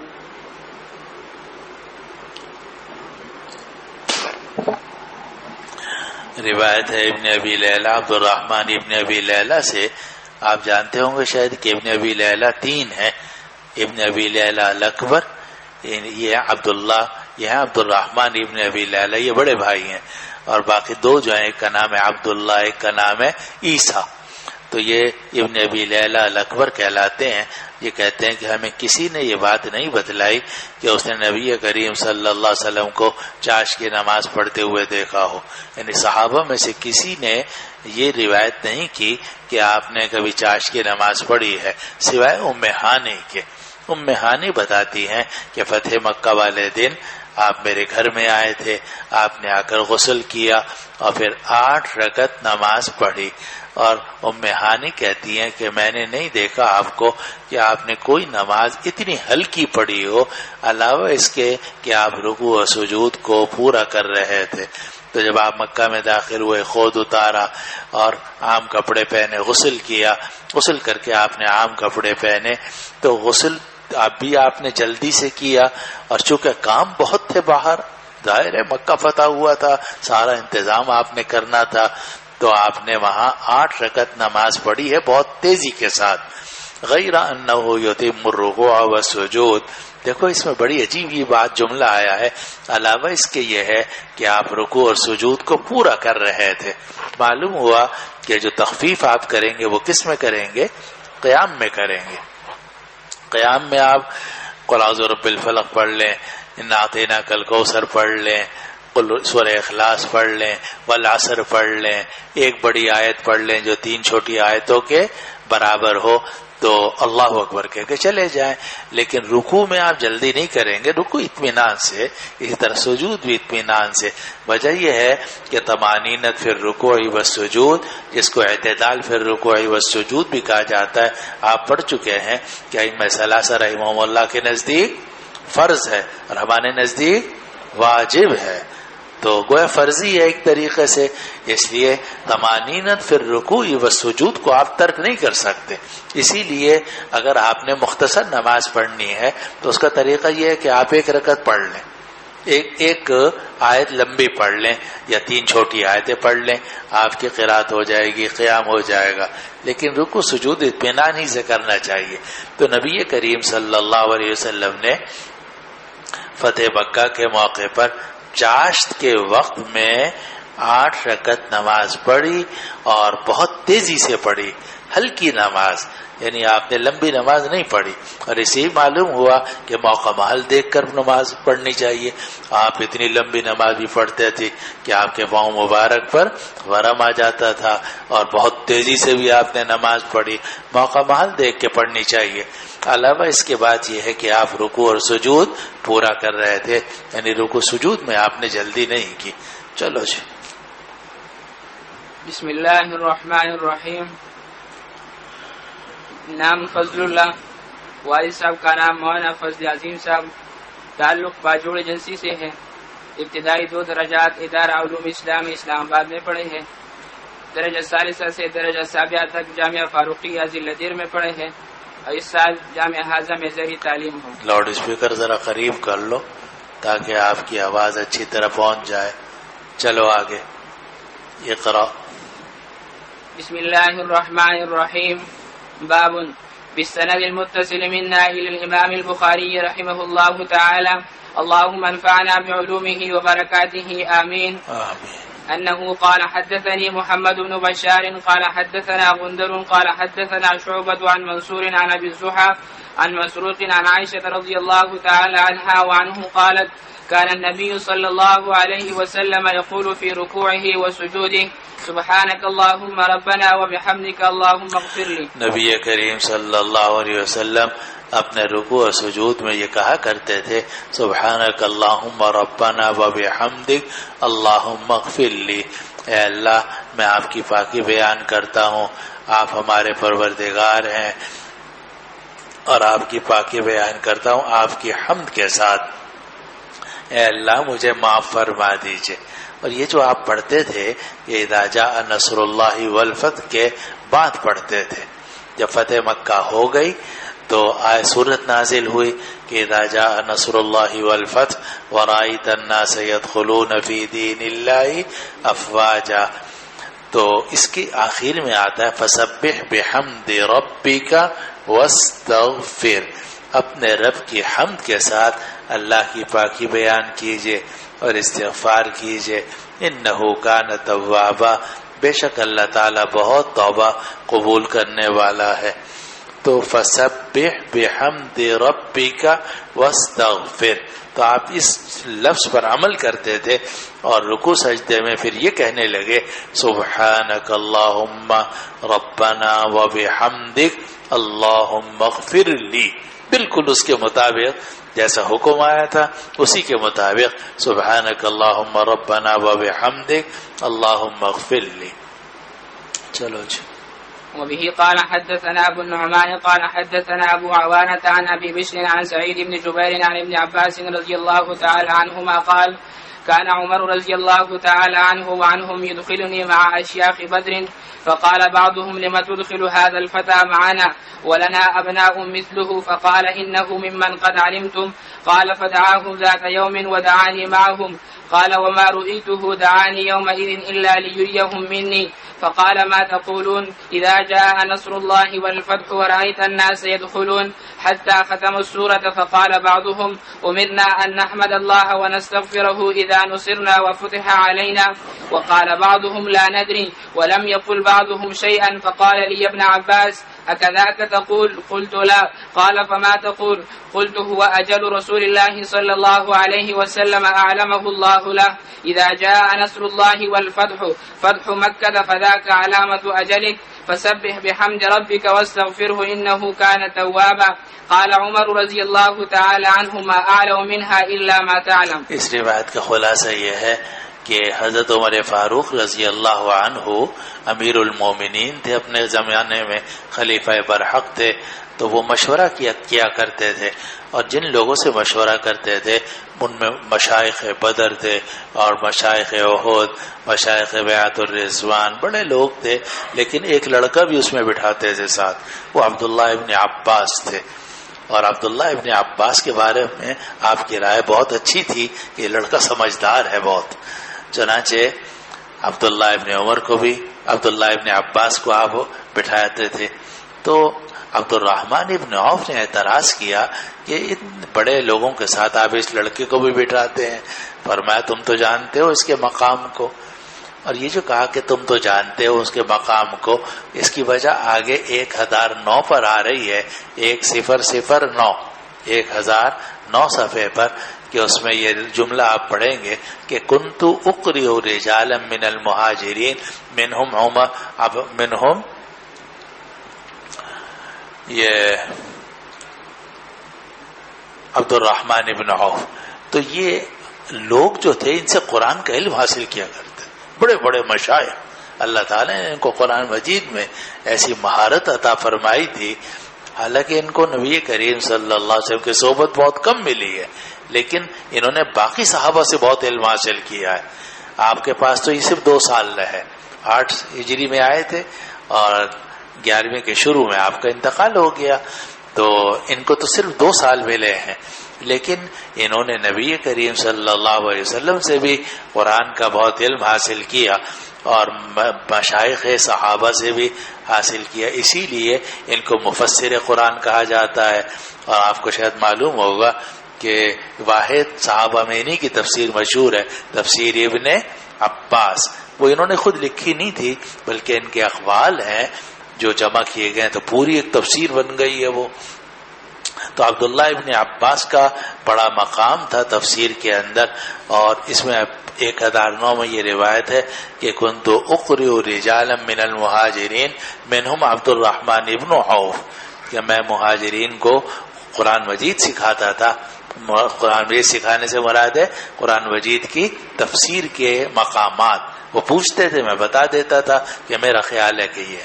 روایت ہے ابن ابی لیلہ عبد الرحمن ابن ابی لیلہ سے. آپ جانتے ہوں گے شاید کہ ابن ابی لیلہ 3 ہیں. ابن ابی لیلہ الاکبر، یہ عبداللہ، یہ ہیں عبد الرحمن ابن ابی لیلہ، یہ بڑے بھائی ہیں. اور باقی 2 جو ہیں، ایک کا نام ہے عبداللہ، ایک کا نام ہے عیسیٰ. تو یہ ابن ابی لیلہ الاکبر کہلاتے ہیں. یہ کہتے ہیں کہ ہمیں کسی نے یہ بات نہیں بتلائی کہ اس نے نبی کریم صلی اللہ علیہ وسلم کو چاش کی نماز پڑھتے ہوئے دیکھا ہو. یعنی صحابہ میں سے کسی نے یہ روایت نہیں کی کہ آپ نے کبھی چاش کی نماز پڑھی ہے، سوائے ام ہانی کے. ام ہانی بتاتی ہیں کہ فتح مکہ والے دن آپ میرے گھر میں آئے تھے، آپ نے آ کر غسل کیا اور پھر 8 رکعت نماز پڑھی. اور ام ہانی کہتی ہیں کہ میں نے نہیں دیکھا آپ کو کہ آپ نے کوئی نماز اتنی ہلکی پڑھی ہو، علاوہ اس کے کہ آپ رکوع و سجود کو پورا کر رہے تھے. تو جب آپ مکہ میں داخل ہوئے، خود اتارا اور عام کپڑے پہنے، غسل کیا. غسل کر کے آپ نے عام کپڑے پہنے تو غسل آپ نے جلدی سے کیا. اور چونکہ کام بہت تھے باہر، ظاہر ہے مکہ فتح ہوا تھا، سارا انتظام آپ نے کرنا تھا، تو آپ نے وہاں 8 رکعت نماز پڑھی ہے بہت تیزی کے ساتھ. غیر انہ یتم الرکوع والسجود. دیکھو اس میں بڑی عجیب یہ بات جملہ آیا ہے، علاوہ اس کے یہ ہے کہ آپ رکوع اور سجود کو پورا کر رہے تھے. معلوم ہوا کہ جو تخفیف آپ کریں گے وہ کس میں کریں گے؟ قیام میں کریں گے. قیام میں آپ قل اعوذ برب الفلق پڑھ لیں، انا اعطیناک الکوثر پڑھ لیں، سورہ اخلاص پڑھ لیں، والعصر پڑھ لیں، ایک بڑی آیت پڑھ لیں جو 3 چھوٹی آیتوں کے برابر ہو، تو اللہ اکبر کہہ کے چلے جائیں. لیکن رکوع میں آپ جلدی نہیں کریں گے، رکوع اطمینان سے، اسی طرح سجود بھی اطمینان سے. وجہ یہ ہے کہ طمانینت فی الرکوع والسجود، جس کو اعتدال فی الرکوع والسجود بھی کہا جاتا ہے، آپ پڑھ چکے ہیں کہ ائمہ ثلاثہ رحمہم اللہ کے نزدیک فرض ہے اور ہمارے نزدیک واجب ہے. تو گویا فرضی ہے ایک طریقے سے، اس لیے طمانینت فی الرکوع والسجود کو آپ ترک نہیں کر سکتے. اسی لیے اگر آپ نے مختصر نماز پڑھنی ہے تو اس کا طریقہ یہ ہے کہ آپ 1 رکعت پڑھ لیں، ایک آیت لمبی پڑھ لیں یا 3 چھوٹی آیتیں پڑھ لیں، آپ کی قرات ہو جائے گی، قیام ہو جائے گا. لیکن رکوع سجود اطمینان ہی سے کرنا چاہیے. تو نبی کریم صلی اللہ علیہ وسلم نے فتح مکہ کے موقع پر چاشت کے وقت میں 8 رکعت نماز پڑھی اور بہت تیزی سے پڑھی، ہلکی نماز، یعنی آپ نے لمبی نماز نہیں پڑھی. اور اسی معلوم ہوا کہ موقع محل دیکھ کر نماز پڑھنی چاہیے. آپ اتنی لمبی نماز بھی پڑھتے تھے کہ آپ کے پاؤں مبارک پر ورم آ جاتا تھا، اور بہت تیزی سے بھی آپ نے نماز پڑھی. موقع محل دیکھ کے پڑھنی چاہیے. علاوہ اس کے بعد یہ ہے کہ آپ رکوع اور سجود پورا کر رہے تھے، یعنی رکوع سجود میں آپ نے جلدی نہیں کی. چلو جی. بسم اللہ الرحمن الرحیم. نام فضل اللہ، والد صاحب کا نام مولانا فضل عظیم صاحب، تعلق باجوڑ ایجنسی سے ہے. ابتدائی 2 درجات ادارہ علوم اسلام اسلام آباد میں پڑھے ہیں. درجہ ثالثہ سے درجہ سابعہ تک جامعہ فاروقیہ ذیلدیر میں پڑھے ہیں، اور اس سال جامعہ حاضہ میں زہری تعلیم ہو. لاؤڈ اسپیکر ذرا قریب کر لو تاکہ آپ کی آواز اچھی طرح پہنچ جائے. چلو آگے. اقرا. بسم اللہ الرحمن الرحیم. باب بالسند المتصل منا إلى الإمام البخاري رحمه الله تعالى اللهم انفعنا بعلومه وبركاته آمين. آمين. أنه قال حدثني محمد بن بشار قال حدثنا غندر قال حدثنا شعبة عن منصور عن أبي الزحى عن مسروق عن عائشة رضي الله تعالى عنها وعنه قالت كان النبي صلى الله عليه وسلم يقول في ركوعه وسجوده سبحانك اللهم ربنا وبحمدك اللهم اغفر لي. نبی کریم صلی اللہ علیہ وسلم اپنے رکوع و سجود میں یہ کہا کرتے تھے سبحانک اللہم ربنا وبحمدک اللہم اغفر لی. اے اللہ میں آپ کی پاکی بیان کرتا ہوں، آپ ہمارے پروردگار ہیں اور آپ کی پاکی بیان کرتا ہوں آپ کی حمد کے ساتھ، اے اللہ مجھے معاف فرما دیجئے. اور یہ جو آپ پڑھتے تھے یہ اذا جاء نصر اللہ والفتح کے بعد پڑھتے تھے. جب فتح مکہ ہو گئی تو سورت نازل ہوئی کہ اذا جاء نصر اللہ والفتح ورأیت الناس يدخلون فی دین اللہ افواجا. تو اس کی آخر میں آتا ہے فسبح بحمد ربک واستغفر، اپنے رب کی حمد کے ساتھ اللہ کی پاکی بیان کیجئے اور استغفار کیجئے. انہ کان توابا، بے شک اللہ تعالی بہت توبہ قبول کرنے والا ہے. تو فسبح بحمد ربک واستغفر، تو آپ اس لفظ پر عمل کرتے تھے اور رکوع سجدے میں پھر یہ کہنے لگے سبحانک اللہم ربنا وبحمدک اللہم اغفر لی. بالکل اس کے مطابق جیسا حکم آیا تھا اسی کے مطابق سبحانک اللہم ربنا وبحمدک اللہم اغفر لی. چلو جی. وبه قال حدثنا أبو النعمان قال حدثنا أبو عوانة عن أبي بشر عن سعيد بن جبير عن ابن عباس رضي الله تعالى عنهما قال كان عمر رضي الله تعالى عنه وعنهم يدخلني مع أشياخ بدر فقال بعضهم لما تدخل هذا الفتى معنا ولنا أبناء مثله فقال إنه ممن قد علمتم. قال فدعاهم ذات يوم ودعاني معهم. قال وما رؤيته دعاني يومئذ إلا ليريهم مني. فقال ما تقولون إذا جاء نصر الله والفتح ورأيت الناس يدخلون حتى ختم السورة. فقال بعضهم أمرنا أن نحمد الله ونستغفره إذا نصرنا وفتح علينا. وقال بعضهم لا ندري ولم يقل بعضهم شيئا. فقال لي ابن عباس أكذاك تقول؟ قلت لا. قال فما تقول؟ قلت هو أجل رسول الله صلى الله عليه وسلم أعلمه الله له إذا جاء نصر الله والفتح فتح مكة فذاك علامة أجلك فسبح بحمد ربك واستغفره إنه كان توابا. قال عمر رضي الله تعالى عنه ما أعلم منها إلا ما تعلم. اس روایت کا خلاصہ یہ ہے کہ حضرت عمر فاروق رضی اللہ عنہ امیر المومنین تھے، اپنے زمانے میں خلیفہ برحق تھے. تو وہ مشورہ کیا کرتے تھے اور جن لوگوں سے مشورہ کرتے تھے ان میں مشائخ بدر تھے اور مشائخ احد، مشائخ بیعت الرضوان، بڑے لوگ تھے. لیکن ایک لڑکا بھی اس میں بٹھاتے تھے ساتھ، وہ عبداللہ ابن عباس تھے. اور عبداللہ ابن عباس کے بارے میں آپ کی رائے بہت اچھی تھی کہ یہ لڑکا سمجھدار ہے بہت. چنانچہ عبداللہ ابن عمر کو بھی عبداللہ ابن عباس کو آپ بٹھاتے تھے. تو عبد الرحمن ابن عوف نے اعتراض کیا کہ ان بڑے لوگوں کے ساتھ آپ اس لڑکے کو بھی بٹھاتے ہیں. فرمایا تم تو جانتے ہو اس کے مقام کو. اور یہ جو کہا کہ تم تو جانتے ہو اس کے مقام کو، اس کی وجہ آگے 1009 پر آ رہی ہے. 1009 1009 صفحے پر کہ اس میں یہ جملہ آپ پڑھیں گے کہ کنت اقرئ رجالا من المہاجرین منہم یہ عبد الرحمن ابن عوف. تو یہ لوگ جو تھے ان سے قرآن کا علم حاصل کیا کرتے، بڑے بڑے مشائخ. اللہ تعالیٰ نے ان کو قرآن مجید میں ایسی مہارت عطا فرمائی تھی. حالانکہ ان کو نبی کریم صلی اللہ علیہ وسلم کی صحبت بہت کم ملی ہے، لیکن انہوں نے باقی صحابہ سے بہت علم حاصل کیا ہے. آپ کے پاس تو یہ صرف 2 سال رہے، 8 ہجری میں آئے تھے اور 11ویں کے شروع میں آپ کا انتقال ہو گیا. تو ان کو تو صرف 2 سال ملے ہیں، لیکن انہوں نے نبی کریم صلی اللہ علیہ وسلم سے بھی قرآن کا بہت علم حاصل کیا اور مشائخ صحابہ سے بھی حاصل کیا. اسی لیے ان کو مفسر قرآن کہا جاتا ہے. اور آپ کو شاید معلوم ہوگا کہ واحد صحابہ میں انہی کی تفسیر مشہور ہے، تفسیر ابن عباس، وہ انہوں نے خود لکھی نہیں تھی بلکہ ان کے اقوال ہیں جو جمع کیے گئے، تو پوری ایک تفسیر بن گئی ہے وہ۔ تو عبداللہ ابن عباس کا بڑا مقام تھا تفسیر کے اندر، اور اس میں 1009 میں یہ روایت ہے کہ کنت اقرئ رجالا من المہاجرین منہم عبد الرحمن ابن عوف، کہ میں مہاجرین کو قرآن مجید سکھاتا تھا۔ قرآن مجید سکھانے سے مراد ہے قرآن مجید کی تفسیر کے مقامات، وہ پوچھتے تھے میں بتا دیتا تھا کہ میرا خیال ہے کہ یہ،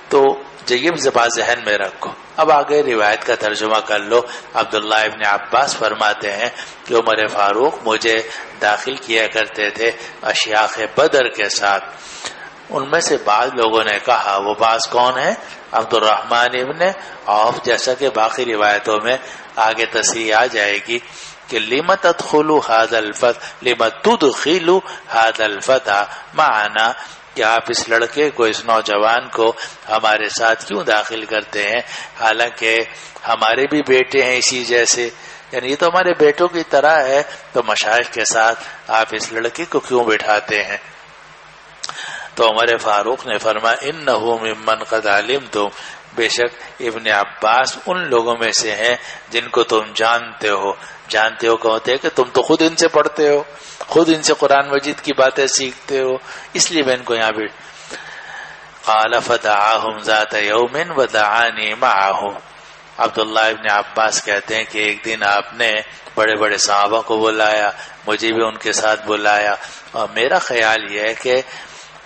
تو یہ زبان ذہن میں رکھو۔ اب آگے روایت کا ترجمہ کر لو۔ عبداللہ ابن عباس فرماتے ہیں کہ عمر فاروق مجھے داخل کیا کرتے تھے اشیاخ بدر کے ساتھ۔ ان میں سے بعض لوگوں نے کہا، وہ بعض کون ہیں؟ عبد الرحمن ابن عوف، جیسا کہ باقی روایتوں میں آگے تصریح آ جائے گی کہ لم تدخلوا هذا الفتح، لم تدخلوا هذا الفتح معنا، کہ آپ اس لڑکے کو، اس نوجوان کو ہمارے ساتھ کیوں داخل کرتے ہیں، حالانکہ ہمارے بھی بیٹے ہیں اسی جیسے، یعنی یہ تو ہمارے بیٹوں کی طرح ہے، تو مشائخ کے ساتھ آپ اس لڑکے کو کیوں بٹھاتے ہیں؟ تو عمر فاروق نے فرمایا انہ ممن قد علمتم، بے شک ابن عباس ان لوگوں میں سے ہیں جن کو تم جانتے ہو۔ جانتے ہو کہتے ہیں کہ تم تو خود ان سے پڑھتے ہو، خود ان سے قرآن مجید کی باتیں سیکھتے ہو، اس لیے میں ان کو یہاں بھی۔ قال فدعاهم ذات یوم ودعانی معه، عبداللہ ابن عباس کہتے ہیں کہ ایک دن آپ نے بڑے بڑے صحابہ کو بلایا، مجھے بھی ان کے ساتھ بلایا، اور میرا خیال یہ ہے کہ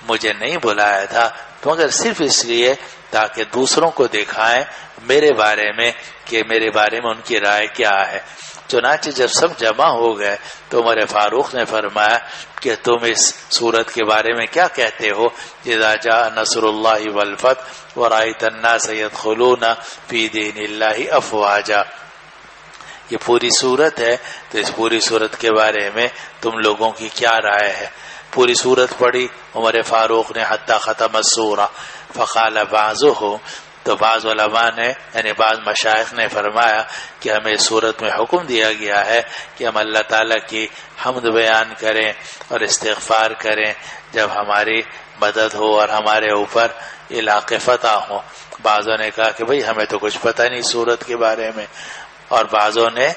مجھے نہیں بلایا تھا مگر صرف اس لیے تاکہ دوسروں کو دکھائیں میرے بارے میں کہ میرے بارے میں ان کی رائے کیا ہے۔ چنانچہ جب سب جمع ہو گئے تو عمر فاروق نے فرمایا کہ تم اس صورت کے بارے میں کیا کہتے ہو؟ اذا جاء نصر اللہ والفتح ورأیت الناس يدخلون فی دین اللہ افواجا، یہ پوری صورت ہے، تو اس پوری صورت کے بارے میں تم لوگوں کی کیا رائے ہے؟ پوری صورت پڑھی عمر فاروق نے حتی ختم السورہ، فقال بعضهم، تو بعض علماء نے یعنی بعض مشائخ نے فرمایا کہ ہمیں اس صورت میں حکم دیا گیا ہے کہ ہم اللہ تعالیٰ کی حمد بیان کریں اور استغفار کریں جب ہماری مدد ہو اور ہمارے اوپر علاقے فتح ہوں۔ بعضوں نے کہا کہ بھئی ہمیں تو کچھ پتہ نہیں صورت کے بارے میں، اور بعضوں نے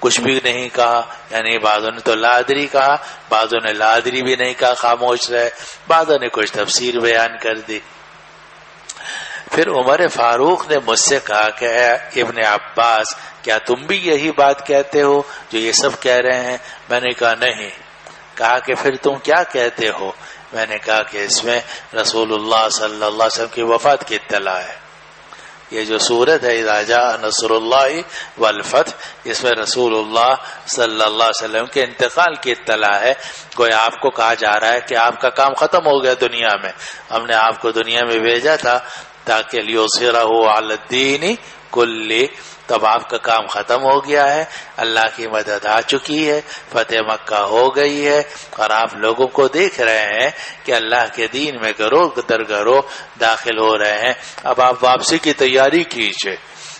کچھ بھی نہیں کہا، یعنی بعضوں نے تو لا ادری کہا، بعضوں نے لا ادری بھی نہیں کہا، خاموش رہے، بعضوں نے کچھ تفسیر بیان کر دی۔ پھر عمر فاروق نے مجھ سے کہا کہ اے ابن عباس، کیا تم بھی یہی بات کہتے ہو جو یہ سب کہہ رہے ہیں؟ میں نے کہا نہیں۔ کہا کہ پھر تم کیا کہتے ہو؟ میں نے کہا کہ اس میں رسول اللہ صلی اللہ علیہ وسلم کی وفات کی اطلاع ہے۔ یہ جو صورت ہے اذا جاء نصر اللہ والفتح، اس میں رسول اللہ صلی اللہ علیہ وسلم کے انتقال کی اطلاع ہے۔ کوئی آپ کو کہا جا رہا ہے کہ آپ کا کام ختم ہو گیا دنیا میں، ہم نے آپ کو دنیا میں بھیجا تھا تاکہ لیظہرہ علی الدین کلہ، تب آپ کا کام ختم ہو گیا ہے، اللہ کی مدد آ چکی ہے، فتح مکہ ہو گئی ہے، اور آپ لوگوں کو دیکھ رہے ہیں کہ اللہ کے دین میں گروہ در گروہ داخل ہو رہے ہیں۔ اب آپ واپسی کی تیاری کیجئے،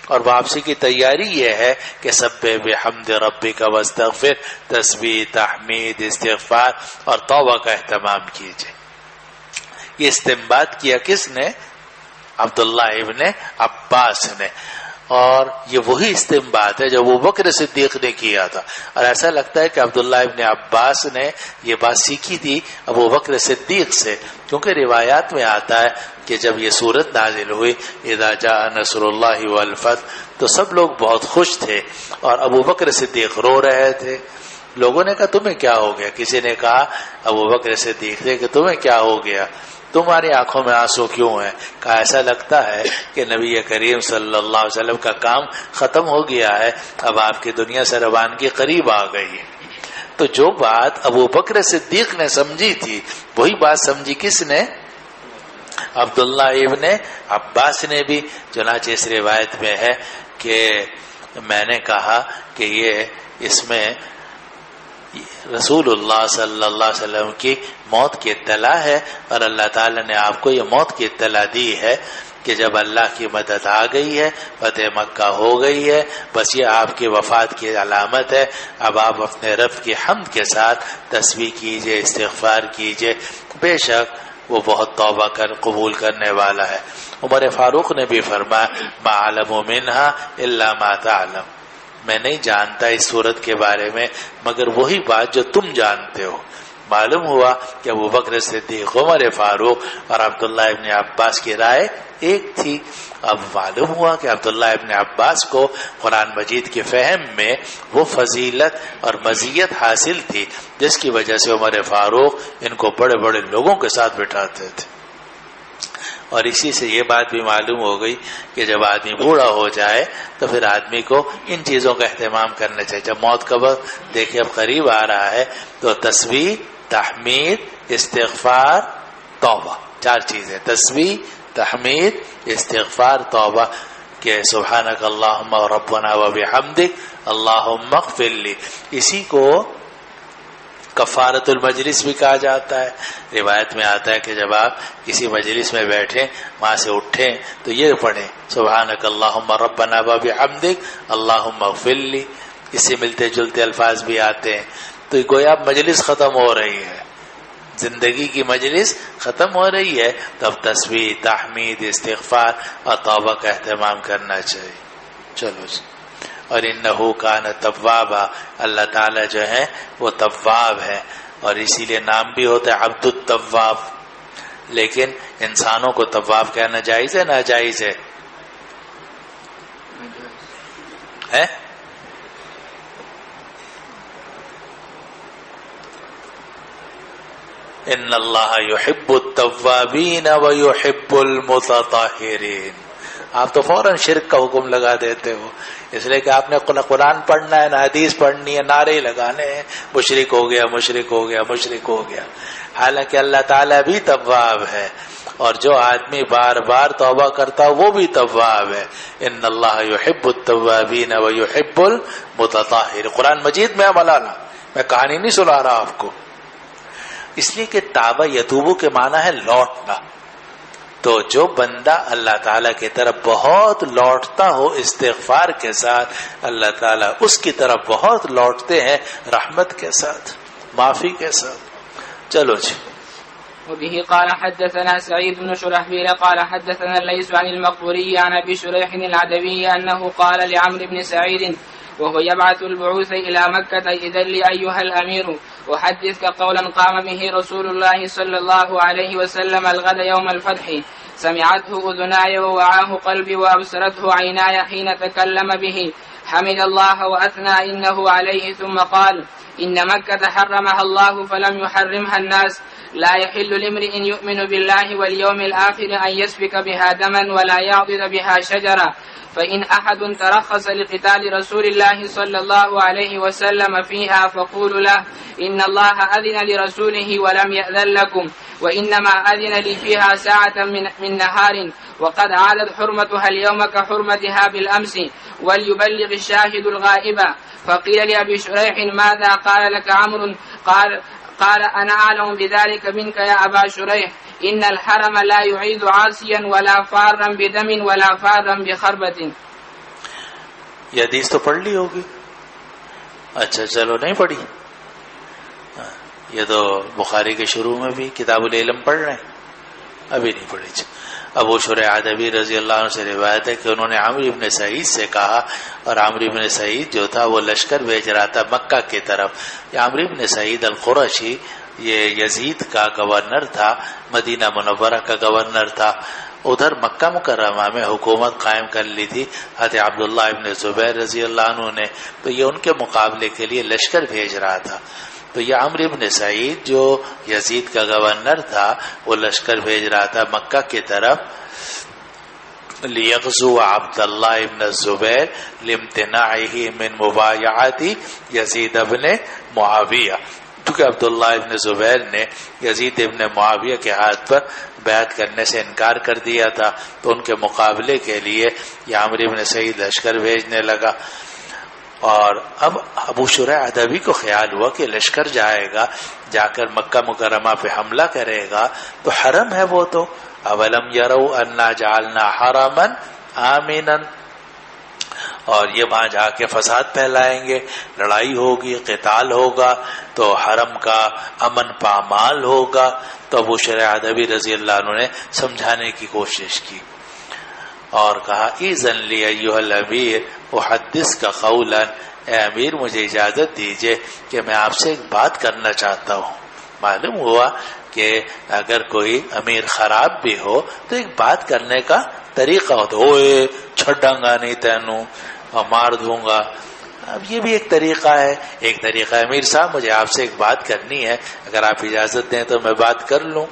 اور واپسی کی تیاری یہ ہے کہ سبح بحمد ربک واستغفر، تسبیح، تحمید، استغفار اور توبہ کا اہتمام کیجئے۔ یہ استنباط کیا کس نے؟ عبداللہ ابن عباس نے، اور یہ وہی استنباط ہے جو ابو بکر صدیق نے کیا تھا، اور ایسا لگتا ہے کہ عبداللہ ابن عباس نے یہ بات سیکھی تھی ابو بکر صدیق سے، کیونکہ روایات میں آتا ہے کہ جب یہ صورت نازل ہوئی اذا جاء نصر اللہ والفتح، تو سب لوگ بہت خوش تھے اور ابو بکر صدیق رو رہے تھے۔ لوگوں نے کہا تمہیں کیا ہو گیا؟ کسی نے کہا ابو بکر صدیق نے کہ تمہیں کیا ہو گیا، تمہاری آنکھوں میں آنسو کیوں ہیں؟ کہا ایسا لگتا ہے کہ نبی کریم صلی اللہ علیہ وسلم کا کام ختم ہو گیا ہے، اب آپ کی دنیا سے روانگی قریب آ گئی ہے۔ تو جو بات ابو بکر صدیق نے سمجھی تھی وہی بات سمجھی کس نے؟ عبداللہ ابن عباس نے بھی۔ چنانچہ اس روایت میں ہے کہ میں نے کہا کہ یہ اس میں رسول اللہ صلی اللہ علیہ وسلم کی موت کی اطلاع ہے، اور اللہ تعالیٰ نے آپ کو یہ موت کی اطلاع دی ہے کہ جب اللہ کی مدد آ گئی ہے، فتح مکہ ہو گئی ہے، بس یہ آپ کی وفات کی علامت ہے۔ اب آپ اپنے رب کی حمد کے ساتھ تسبیح کیجئے، استغفار کیجئے، بے شک وہ بہت توبہ قبول کرنے والا ہے۔ عمر فاروق نے بھی فرمایا ما علم منہا الا ما تعلم، میں نہیں جانتا اس صورت کے بارے میں مگر وہی بات جو تم جانتے ہو۔ معلوم ہوا کہ ابو بکر صدیق، عمر فاروق اور عبداللہ ابن عباس کی رائے ایک تھی۔ اب معلوم ہوا کہ عبداللہ ابن عباس کو قرآن مجید کے فہم میں وہ فضیلت اور مزیت حاصل تھی جس کی وجہ سے عمر فاروق ان کو بڑے بڑے لوگوں کے ساتھ بٹھاتے تھے۔ اور اسی سے یہ بات بھی معلوم ہو گئی کہ جب آدمی بوڑھا ہو جائے تو پھر آدمی کو ان چیزوں کا اہتمام کرنا چاہیے۔ جب موت کا وقت دیکھیے اب قریب آ رہا ہے تو تسبیح، تحمید، استغفار، توبہ، 4 چیزیں، تسبیح، تحمید، استغفار، توبہ، کہ سبحانک اللہم ربنا و بحمدک اللہم اغفر لی۔ اسی کو کفارت المجلس بھی کہا جاتا ہے۔ روایت میں آتا ہے کہ جب آپ کسی مجلس میں بیٹھیں، وہاں سے اٹھیں تو یہ پڑھیں سبحانک اللہم ربنا و بحمدک اللہم اغفر لی۔ اس سے ملتے جلتے الفاظ بھی آتے ہیں۔ تو گویا مجلس ختم ہو رہی ہے، زندگی کی مجلس ختم ہو رہی ہے، تو اب تسبیح، تحمید، استغفار اور توبہ کا اہتمام کرنا چاہیے۔ چلو جی۔ اور انہو کان توابا، اللہ تعالیٰ جو ہے وہ تواب ہے، اور اسی لیے نام بھی ہوتا ہے عبد التواب۔ لیکن انسانوں کو تواب کہنا جائز ہے ناجائز ہے؟ ان اللہ یحب التوابین ویحب المتطہرین۔ آپ تو فوراً شرک کا حکم لگا دیتے ہو، اس لیے کہ آپ نے قرآن پڑھنا ہے، نہ حدیث پڑھنی ہے، نعرے لگانے ہیں، مشرک ہو گیا، مشرک ہو گیا، مشرک ہو گیا۔ حالانکہ اللہ تعالیٰ بھی تواب ہے، اور جو آدمی بار بار توبہ کرتا وہ بھی تواب ہے۔ ان اللہ یحب التوابین ویحب المتطہرین۔ قرآن مجید میں مولانا، میں کہانی نہیں سنا رہا آپ کو، اس لیے کہ تابہ یتوبو کے معنی ہے لوٹنا۔ تو جو بندہ اللہ تعالیٰ کی طرف بہت لوٹتا ہو استغفار کے ساتھ، اللہ تعالیٰ اس کی طرف بہت لوٹتے ہیں رحمت کے ساتھ، معافی کے ساتھ۔ چلو جی۔ وبه قال حدثنا سعيد بن شرحبيل قال حدثنا الليث عن المقبوري عن ابي شريح العدوي انه قال لعمرو بن سعيد وهو يبعث البعوث إلى مكة إذن لي أيها الأمير أحدثك قولا قام به رسول الله صلى الله عليه وسلم الغد يوم الفتح سمعته أذناي ووعاه قلبي وأبصرته عيناي حين تكلم به حمد الله وأثنى إنه عليه ثم قال إن مكة حرمها الله فلم يحرمها الناس لا يحل لامرئ يؤمن بالله واليوم الآخر أن يسفك بها دما ولا يعضد بها شجرا فإن أحد ترخص لقتال رسول الله صلى الله عليه وسلم فيها فقولوا له إن الله أذن لرسوله ولم يأذن لكم وإنما أذن لي فيها ساعة من نهار وقد عادت حرمتها اليوم كحرمتها بالأمس وليبلغ الشاهد الغائب. فقيل لأبي شريح ماذا قال لك عمرو؟ قال أنا أعلم بذلك منك يا أبا شريح إن الحرم لا يعيد عاصيا ولا فارا بدم ولا فارا بخربة. یہ حدیث تو پڑھ لی ہوگی. اچھا چلو نہیں پڑھی. یہ تو بخاری کے شروع میں بھی کتاب العلم پڑھ رہے ہیں, ابھی نہیں پڑھی. ابو شریح عدوی رضی اللہ عنہ سے روایت ہے کہ انہوں نے عمرو ابن سعید سے کہا, اور عمرو ابن سعید جو تھا وہ لشکر بھیج رہا تھا مکہ کی طرف. عمرو ابن سعید القرشی یہ یزید کا گورنر تھا, مدینہ منورہ کا گورنر تھا. ادھر مکہ مکرمہ میں حکومت قائم کر لی تھی حضرت عبداللہ ابن زبیر رضی اللہ عنہ نے, تو یہ ان کے مقابلے کے لیے لشکر بھیج رہا تھا. تو یہ عمرو ابن سعید جو یزید کا گورنر تھا وہ لشکر بھیج رہا تھا مکہ کی طرف, لیغزو عبداللہ ابن الزبیر لامتناعہ من مبایعت یزید ابن معاویہ, کیونکہ عبداللہ ابن زبیر نے یزید ابن معاویہ کے ہاتھ پر بیعت کرنے سے انکار کر دیا تھا, تو ان کے مقابلے کے لیے یہ عمرو ابن سعید لشکر بھیجنے لگا. اور اب ابو شریح ادوی کو خیال ہوا کہ لشکر جائے گا، جا کر مکہ مکرمہ پہ حملہ کرے گا، تو حرم ہے وہ تو، اولم یروا انا جعلنا حرما آمنا، اور یہ وہاں جا کے فساد پھیلائیں گے، لڑائی ہوگی، قتال ہوگا، تو حرم کا امن پامال ہوگا۔ تو ابو شریح ادوی رضی اللہ عنہ نے سمجھانے کی کوشش کی اور کہا اذن لی ایھا الامیر احدثک قولا، اے امیر مجھے اجازت دیجئے کہ میں آپ سے ایک بات کرنا چاہتا ہوں۔ معلوم ہوا کہ اگر کوئی امیر خراب بھی ہو تو ایک بات کرنے کا طریقہ ہوتا، اوئے چھڈاں گا نہیں تینوں اور مار دوں گا، اب یہ بھی ایک طریقہ ہے۔ ایک طریقہ امیر صاحب مجھے آپ سے ایک بات کرنی ہے، اگر آپ اجازت دیں تو میں بات کر لوں،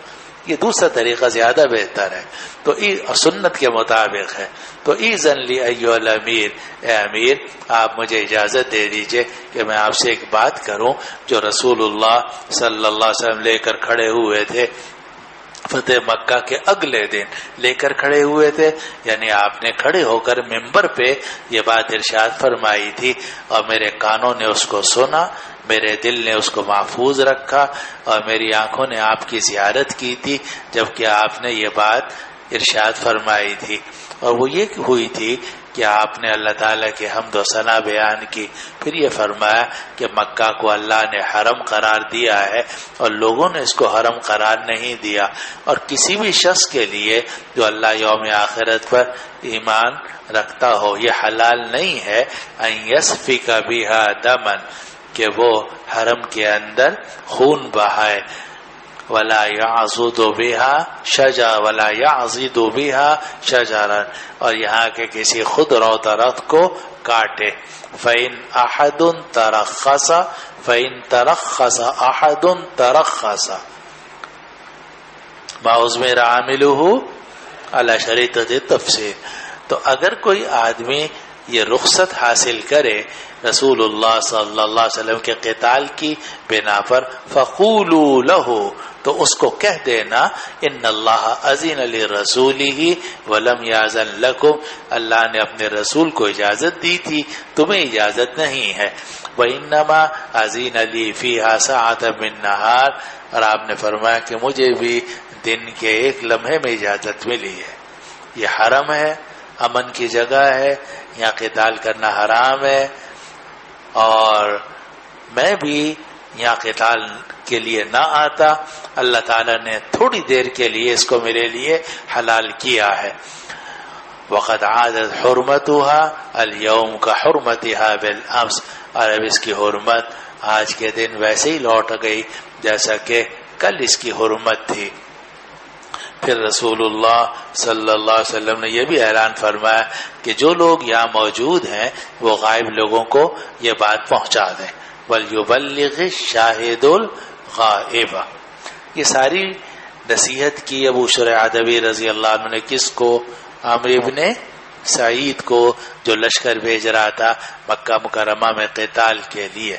یہ دوسرا طریقہ زیادہ بہتر ہے، تو سنت کے مطابق ہے۔ تو ایذن لی ایھا الامیر، اے امیر آپ مجھے اجازت دے دیجئے کہ میں آپ سے ایک بات کروں جو رسول اللہ صلی اللہ علیہ وسلم لے کر کھڑے ہوئے تھے فتح مکہ کے اگلے دن، لے کر کھڑے ہوئے تھے، یعنی آپ نے کھڑے ہو کر ممبر پہ یہ بات ارشاد فرمائی تھی، اور میرے کانوں نے اس کو سنا، میرے دل نے اس کو محفوظ رکھا، اور میری آنکھوں نے آپ کی زیارت کی تھی جبکہ آپ نے یہ بات ارشاد فرمائی تھی، اور وہ یہ ہوئی تھی کہ آپ نے اللہ تعالیٰ کی حمد و ثنا بیان کی، پھر یہ فرمایا کہ مکہ کو اللہ نے حرم قرار دیا ہے اور لوگوں نے اس کو حرم قرار نہیں دیا، اور کسی بھی شخص کے لیے جو اللہ یوم آخرت پر ایمان رکھتا ہو یہ حلال نہیں ہے ان یسفک بہا دما، کہ وہ حرم کے اندر خون بہائے، ولا يعضد بها شجا ولا يعضد بها شجرا، اور یہاں کے کسی خضر و درخت کو کاٹے، فإن أحد ترخص فإن ترخص أحد ترخص ما أزمر عامله على شريطة التفسير۔ تو اگر کوئی آدمی یہ رخصت حاصل کرے رسول اللہ صلی اللہ علیہ وسلم کے قتال کی بنا پر، فقولوا له، تو اس کو کہہ دینا ان اللہ اذن لرسولہ ولم یاذن لکم، اللہ نے اپنے رسول کو اجازت دی تھی، تمہیں اجازت نہیں ہے، وانما اذن لی فیہا ساعۃ من نہار، اور آپ نے فرمایا کہ مجھے بھی دن کے ایک لمحے میں اجازت ملی ہے، یہ حرم ہے، امن کی جگہ ہے، یہاں قتال کرنا حرام ہے، اور میں بھی یہاں قتال کے لیے نہ آتا، اللہ تعالیٰ نے تھوڑی دیر کے لیے اس کو میرے لیے حلال کیا ہے۔ وقد عادت حرمتها اليوم كحرمتها بالامس، اور اب اس کی حرمت آج کے دن ویسے ہی لوٹ گئی جیسا کہ کل اس کی حرمت تھی۔ پھر رسول اللہ صلی اللہ علیہ وسلم نے یہ بھی اعلان فرمایا کہ جو لوگ یہاں موجود ہیں وہ غائب لوگوں کو یہ بات پہنچا دیں، وَلْيُبَلِّغِ الشَّاهِدُ الْغَائِبَ۔ یہ ساری نصیحت کی ابو شریح ادوی رضی اللہ عنہ نے کس کو؟ عمرو ابن سعید کو، جو لشکر بھیج رہا تھا مکہ مکرمہ میں قتال کے لیے۔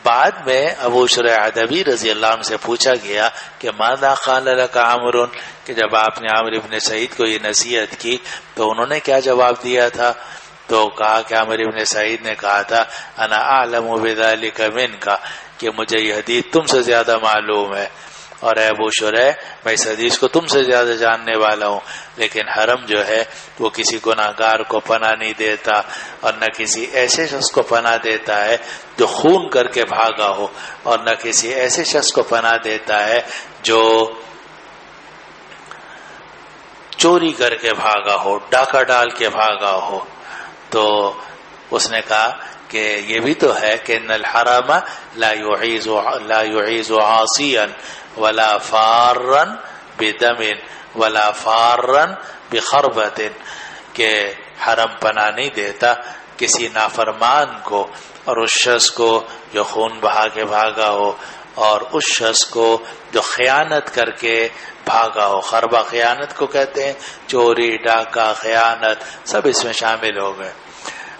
بعد میں ابو شریح ادوی رضی اللہ عنہ سے پوچھا گیا کہ ماذا قال لك عمرو، کہ جب آپ نے عمرو ابن سعید کو یہ نصیحت کی تو انہوں نے کیا جواب دیا تھا؟ تو کہا کہ عمرو ابن سعید نے کہا تھا انا اعلم بذلك منك، کہ مجھے یہ حدیث تم سے زیادہ معلوم ہے، اور اے ابو شریح میں اس حدیث کو تم سے زیادہ جاننے والا ہوں، لیکن حرم جو ہے وہ کسی گناہگار کو پناہ نہیں دیتا، اور نہ کسی ایسے شخص کو پناہ دیتا ہے جو خون کر کے بھاگا ہو، اور نہ کسی ایسے شخص کو پناہ دیتا ہے جو چوری کر کے بھاگا ہو، ڈاکہ ڈال کے بھاگا ہو۔ تو اس نے کہا کہ یہ بھی تو ہے کہ ان الحرم لا يعيز عاصيا ولا فارا بدم ولا فارا بخربة، کہ حرم پناہ نہیں دیتا کسی نافرمان کو، اور اس شخص کو جو خون بہا کے بھاگا ہو، اور اس شخص کو جو خیانت کر کے بھاگا ہو۔ خربہ خیانت کو کہتے ہیں، چوری، ڈاکہ، خیانت سب اس میں شامل ہو گئے۔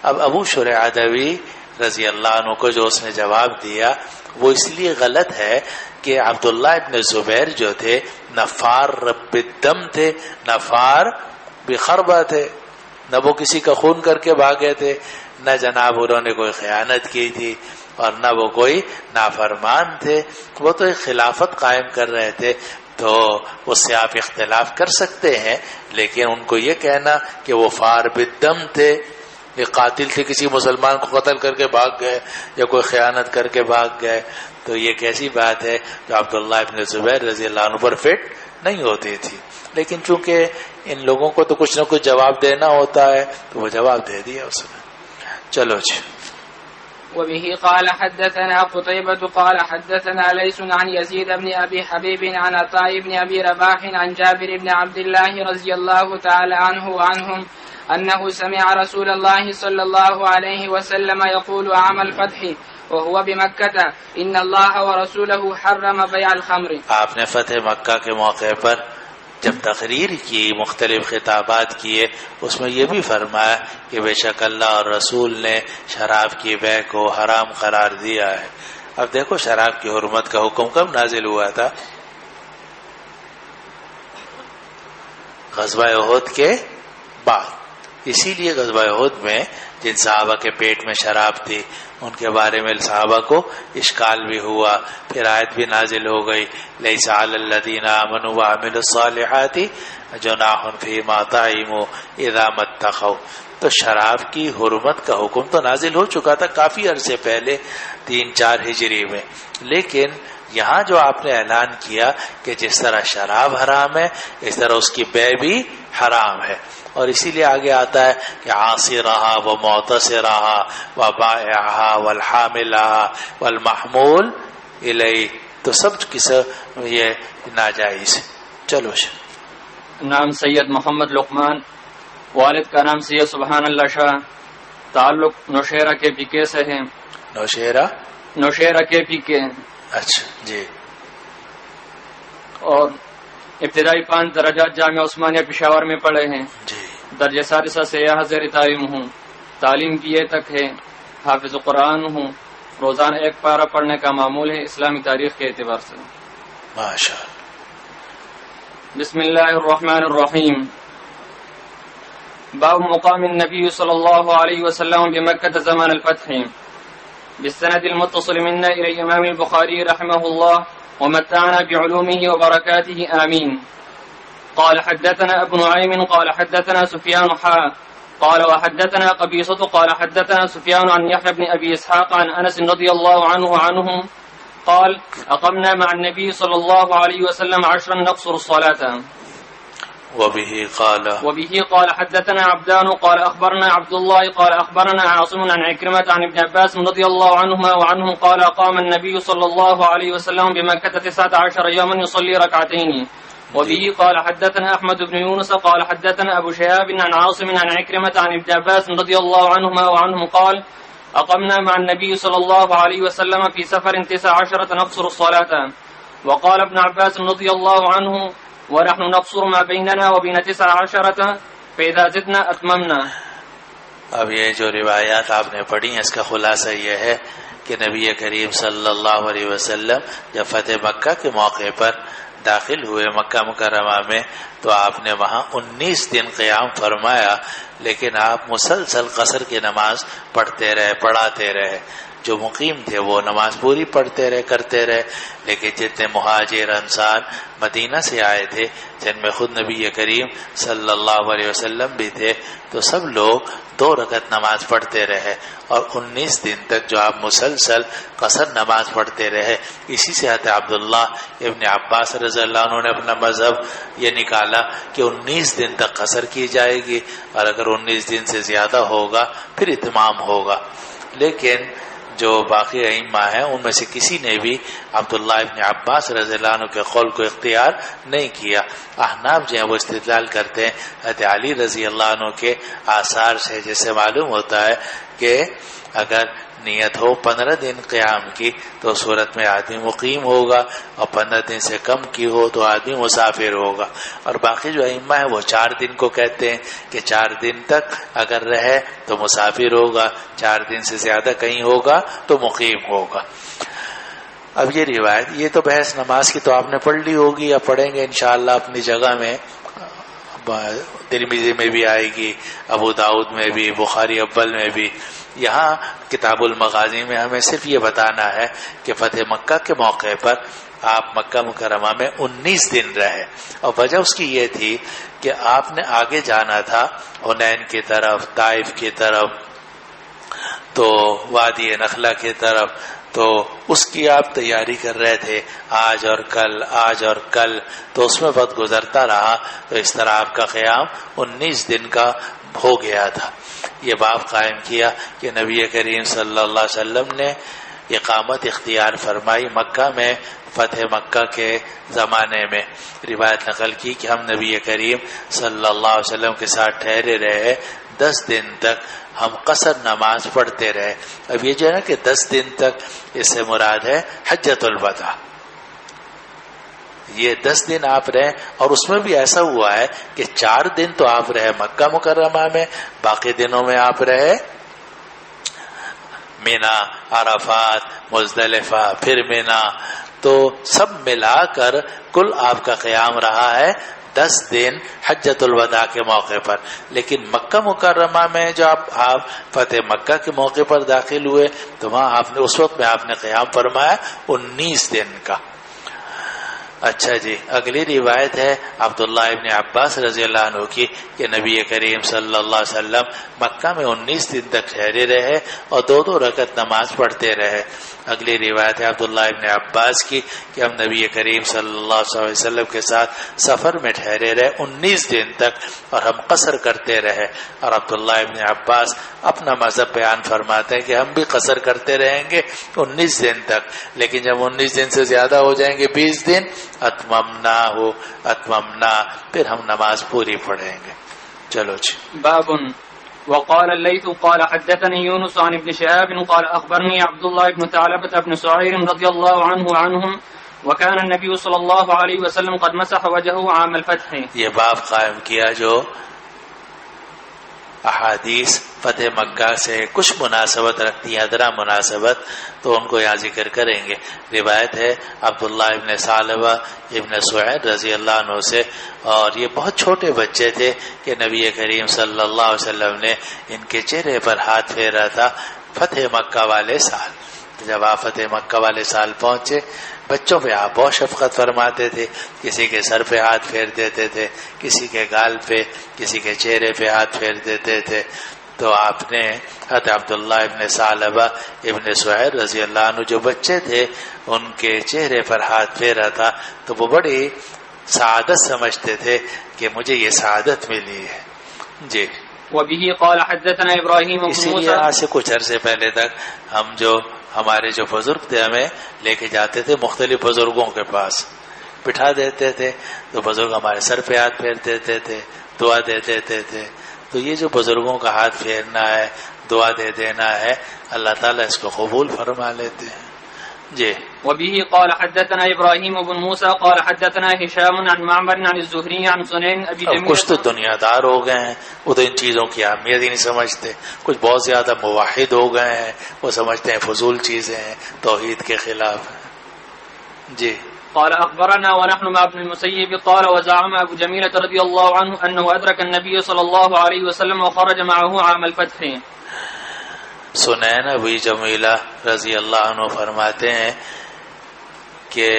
اب ابو شریح ادوی رضی اللہ عنہ کو جو اس نے جواب دیا وہ اس لیے غلط ہے کہ عبداللہ ابن زبیر جو تھے نفار رب الدم تھے، نفار بخربہ تھے، نہ وہ کسی کا خون کر کے بھاگے تھے، نہ جناب انہوں نے کوئی خیانت کی تھی اور نہ وہ کوئی نافرمان تھے، وہ تو ایک خلافت قائم کر رہے تھے، تو اس سے آپ اختلاف کر سکتے ہیں، لیکن ان کو یہ کہنا کہ وہ فار بالدم تھے، یہ قاتل تھے، کسی مسلمان کو قتل کر کے بھاگ گئے یا کوئی خیانت کر کے بھاگ گئے، تو یہ کیسی بات ہے جو عبداللہ ابن زبیر رضی اللہ عنہ پر فٹ نہیں ہوتی تھی. لیکن چونکہ ان لوگوں کو تو کچھ نہ کچھ جواب دینا ہوتا ہے تو وہ جواب دے دیا اس نے. چلو جی. وبه قال حدثنا قتيبة قال حدثنا ليس عن يزيد بن أبي حبيب عن عطاء بن أبي رباح عن جابر بن عبد الله رضي الله تعالى عنه وعنهم أنه سمع رسول الله صلى الله عليه وسلم يقول عام الفتح وهو بمكة إن الله ورسوله حرم بيع الخمر. آپ نے فتح مکہ کے موقع پر جب تقریر کی، مختلف خطابات کیے، اس میں یہ بھی فرمایا کہ بے شک اللہ اور رسول نے شراب کی بیع کو حرام قرار دیا ہے. اب دیکھو شراب کی حرمت کا حکم کب نازل ہوا تھا؟ غزوہ احد کے بعد. اسی لیے غزوہ احد میں جن صحابہ کے پیٹ میں شراب تھی ان کے بارے میں صحابہ کو اشکال بھی ہوا، پھر آیت بھی نازل ہو گئی لیس علی الذین آمنوا وعملوا الصالحات جناح فیما طعموا اذا ما اتقوا. تو شراب کی حرمت کا حکم تو نازل ہو چکا تھا کافی عرصے پہلے 3-4 ہجری میں، لیکن یہاں جو آپ نے اعلان کیا کہ جس طرح شراب حرام ہے اس طرح اس کی بیع بھی حرام ہے. اور اسی لیے آگے آتا ہے کہ عاصرہا و معتصرہا و بائعہا والحاملہا والمحمول الیہ، تو سب کی سب یہ ناجائز ہے. چلو نام سید محمد لقمان، والد کا نام سید سبحان اللہ شاہ، تعلق نوشہرہ کے پی کے سے ہے. نوشہرہ کے پی کے. اچھا جی. اور ابتدائی 5 درجات جامعہ عثمانیہ پشاور میں پڑھے ہیں جی. درجہ ثالثہ سے یا حضر تعلیم ہوں. تعلیم کی یہ تک ہے حافظ قرآن ہوں. روزانہ 1 پارہ پڑھنے کا معمول ہے اسلامی تاریخ کے اعتبار سے. ماشاء. بسم اللہ الرحمن الرحیم. باب مقام النبی صلی اللہ علیہ وسلم بمکہ زمان الفتح بالسند المتصل منا الى الامام البخاری رحمہ اللہ ومتعنا بعلومه وبركاته آمين. قال حدثنا ابن نعيم قال حدثنا سفيان قال وحدثنا قبيصة قال حدثنا سفيان عن يحيى بن أبي إسحاق عن أنس رضي الله عنهم قال أقمنا مع النبي صلى الله عليه وسلم 10 نقصر الصلاة. وبه قال حدثنا عبدان قال أخبرنا عبد الله قال أخبرنا عاصم عن عكرمة عن ابن عباس رضي الله عنهما وعنهم قال قام النبي صلى الله عليه وسلم بمكة 19 يوما يصلي ركعتين. وبه قال حدثنا أحمد بن يونس قال حدثنا أبو شهاب عن عاصم عن عكرمة عن ابن عباس رضي الله عنهما وعنهم قال أقمنا مع النبي صلى الله عليه وسلم في سفر 19 نقصر الصلاة. وقال ابن عباس رضي الله عنه ونحن نقصر ما بيننا وبين 19 فإذا زدنا أتممنا. اب یہ جو روایات آپ نے پڑھی ہیں اس کا خلاصہ یہ ہے کہ نبی کریم صلی اللہ علیہ وسلم جب فتح مکہ کے موقع پر داخل ہوئے مکہ مکرمہ میں تو آپ نے وہاں 19 دن قیام فرمایا، لیکن آپ مسلسل قصر کی نماز پڑھاتے رہے. جو مقیم تھے وہ نماز پوری پڑھتے رہے کرتے رہے، لیکن جتنے مہاجر انصار مدینہ سے آئے تھے جن میں خود نبی کریم صلی اللہ علیہ وسلم بھی تھے تو سب لوگ 2 رکعت نماز پڑھتے رہے اور 19 دن تک جو آپ مسلسل قصر نماز پڑھتے رہے. اسی سے حضرت عبداللہ ابن عباس رضی اللہ عنہ نے اپنا مذہب یہ نکالا کہ 19 دن تک قصر کی جائے گی اور اگر 19 دن سے زیادہ ہوگا پھر اتمام ہوگا. لیکن جو باقی ائمہ ہیں ان میں سے کسی نے بھی عبداللہ ابن عباس رضی اللہ عنہ کے قول کو اختیار نہیں کیا. احناف جو ہیں وہ استدلال کرتے ہیں حضرت علی رضی اللہ عنہ کے آثار سے، جس سے معلوم ہوتا ہے کہ اگر نیت ہو 15 دن قیام کی تو صورت میں آدمی مقیم ہوگا، اور 15 دن سے کم کی ہو تو آدمی مسافر ہوگا. اور باقی جو ائمہ ہیں وہ 4 دن کو کہتے ہیں کہ 4 دن تک اگر رہے تو مسافر ہوگا، 4 دن سے زیادہ کہیں ہوگا تو مقیم ہوگا. اب یہ روایت، یہ تو بحث نماز کی تو آپ نے پڑھ لی ہوگی یا پڑھیں گے انشاءاللہ اپنی جگہ میں. ترمذی میں بھی آئے گی، ابو داؤد میں بھی، بخاری اول میں بھی. یہاں کتاب المغازی میں ہمیں صرف یہ بتانا ہے کہ فتح مکہ کے موقع پر آپ مکہ مکرمہ میں 19 دن رہے، اور وجہ اس کی یہ تھی کہ آپ نے آگے جانا تھا حنین کی طرف، طائف کی طرف، تو وادی نخلہ کی طرف، تو اس کی آپ تیاری کر رہے تھے آج اور کل، تو اس میں وقت گزرتا رہا، تو اس طرح آپ کا قیام 19 دن کا ہو گیا تھا۔ یہ باب قائم کیا کہ نبی کریم صلی اللہ علیہ وسلم نے اقامت اختیار فرمائی مکہ میں فتح مکہ کے زمانے میں۔ روایت نقل کی کہ ہم نبی کریم صلی اللہ علیہ وسلم کے ساتھ ٹھہرے رہے 10 دن تک، ہم قصر نماز پڑھتے رہے۔ اب یہ جو ہے نا کہ 10 دن تک، اس سے مراد ہے حجۃ الوداع۔ یہ 10 دن آپ رہے، اور اس میں بھی ایسا ہوا ہے کہ 4 دن تو آپ رہے مکہ مکرمہ میں، باقی دنوں میں آپ رہے مینا، عرفات، مزدلفہ، پھر مینا، تو سب ملا کر کل آپ کا قیام رہا ہے 10 دن حجۃ الوداع کے موقع پر۔ لیکن مکہ مکرمہ میں جو آپ فتح مکہ کے موقع پر داخل ہوئے تو وہاں آپ نے اس وقت میں آپ نے قیام فرمایا 19 دن کا۔ اچھا جی، اگلی روایت ہے عبداللہ ابن عباس رضی اللہ عنہ کی کہ نبی کریم صلی اللہ علیہ وسلم مکہ میں 19 دن تک ٹھہرے رہے اور 2 رکعت نماز پڑھتے رہے۔ اگلی روایت ہے عبداللہ ابن عباس کی کہ ہم نبی کریم صلی اللہ علیہ وسلم کے ساتھ سفر میں ٹھہرے رہے 19 دن تک، اور ہم قصر کرتے رہے۔ اور عبداللہ ابن عباس اپنا مذہب بیان فرماتے ہیں کہ ہم بھی قصر کرتے رہیں گے 19 دن تک، لیکن جب 19 دن سے زیادہ ہو جائیں گے 20 دن اتممنا، پھر ہم نماز پوری پڑھیں گے۔ چلو جی۔ باب وقال الليث قال حدثني يونس عن ابن شهاب قال أخبرني عبد الله بن ثعلبة بن سعير رضي الله عنه عنهم وكان النبي صلى الله عليه وسلم قد مسح وجهه عام الفتح۔ یہ باب قائم کیا جو احادیث فتح مکہ سے کچھ مناسبت رکھتی ہیں، ادنا مناسبت، تو ان کو یہاں ذکر کریں گے۔ روایت ہے عبداللہ ابن ثعلبہ ابن سعید رضی اللہ عنہ سے، اور یہ بہت چھوٹے بچے تھے کہ نبی کریم صلی اللہ علیہ وسلم نے ان کے چہرے پر ہاتھ پھیرا تھا فتح مکہ والے سال۔ جب آپ فتح مکہ والے سال پہنچے، بچوں پہ آپ بہت شفقت فرماتے تھے، کسی کے سر پہ ہاتھ پھیر دیتے تھے، کسی کے گال پہ، کسی کے چہرے پہ ہاتھ پھیر دیتے تھے۔ تو آپ نے حضرت عبداللہ ابن ثعلبہ ابن سعید رضی اللہ عنہ جو بچے تھے ان کے چہرے پر ہاتھ پھیرا تھا، تو وہ بڑی سعادت سمجھتے تھے کہ مجھے یہ سعادت ملی ہے۔ جی۔ وبه قال حدثنا ابراہیم بن اسی لیے موسیٰ۔ آج سے کچھ عرصے پہلے تک ہمارے جو بزرگ تھے ہمیں لے کے جاتے تھے مختلف بزرگوں کے پاس، بٹھا دیتے تھے، تو بزرگ ہمارے سر پہ ہاتھ پھیر دیتے تھے، دعا دے دیتے تھے۔ تو یہ جو بزرگوں کا ہاتھ پھیرنا ہے، دعا دے دینا ہے، اللہ تعالیٰ اس کو قبول فرما لیتے ہیں۔ جی۔ وبه قال حدثنا ابراہیم بن موسیٰ قال حدثنا هشام عن معمر عن الزہری عن سنین ابی اب جمیل۔ کچھ تو دنیا دار ہو گئے ہیں، وہ تو ان چیزوں کی اہمیت ہی نہیں سمجھتے، کچھ بہت زیادہ موحد ہو گئے ہیں، وہ سمجھتے ہیں فضول چیزیں ہیں، توحید کے خلاف ہیں۔ جی۔ قال اخبرنا ونحن مع ابن المسيب قال وزعم ابو جميلة رضي الله عنه انه ادرك النبي صلى الله عليه وسلم وخرج معه عام الفتح۔ سنین ابی جمیلہ رضی اللہ عنہ فرماتے ہیں کہ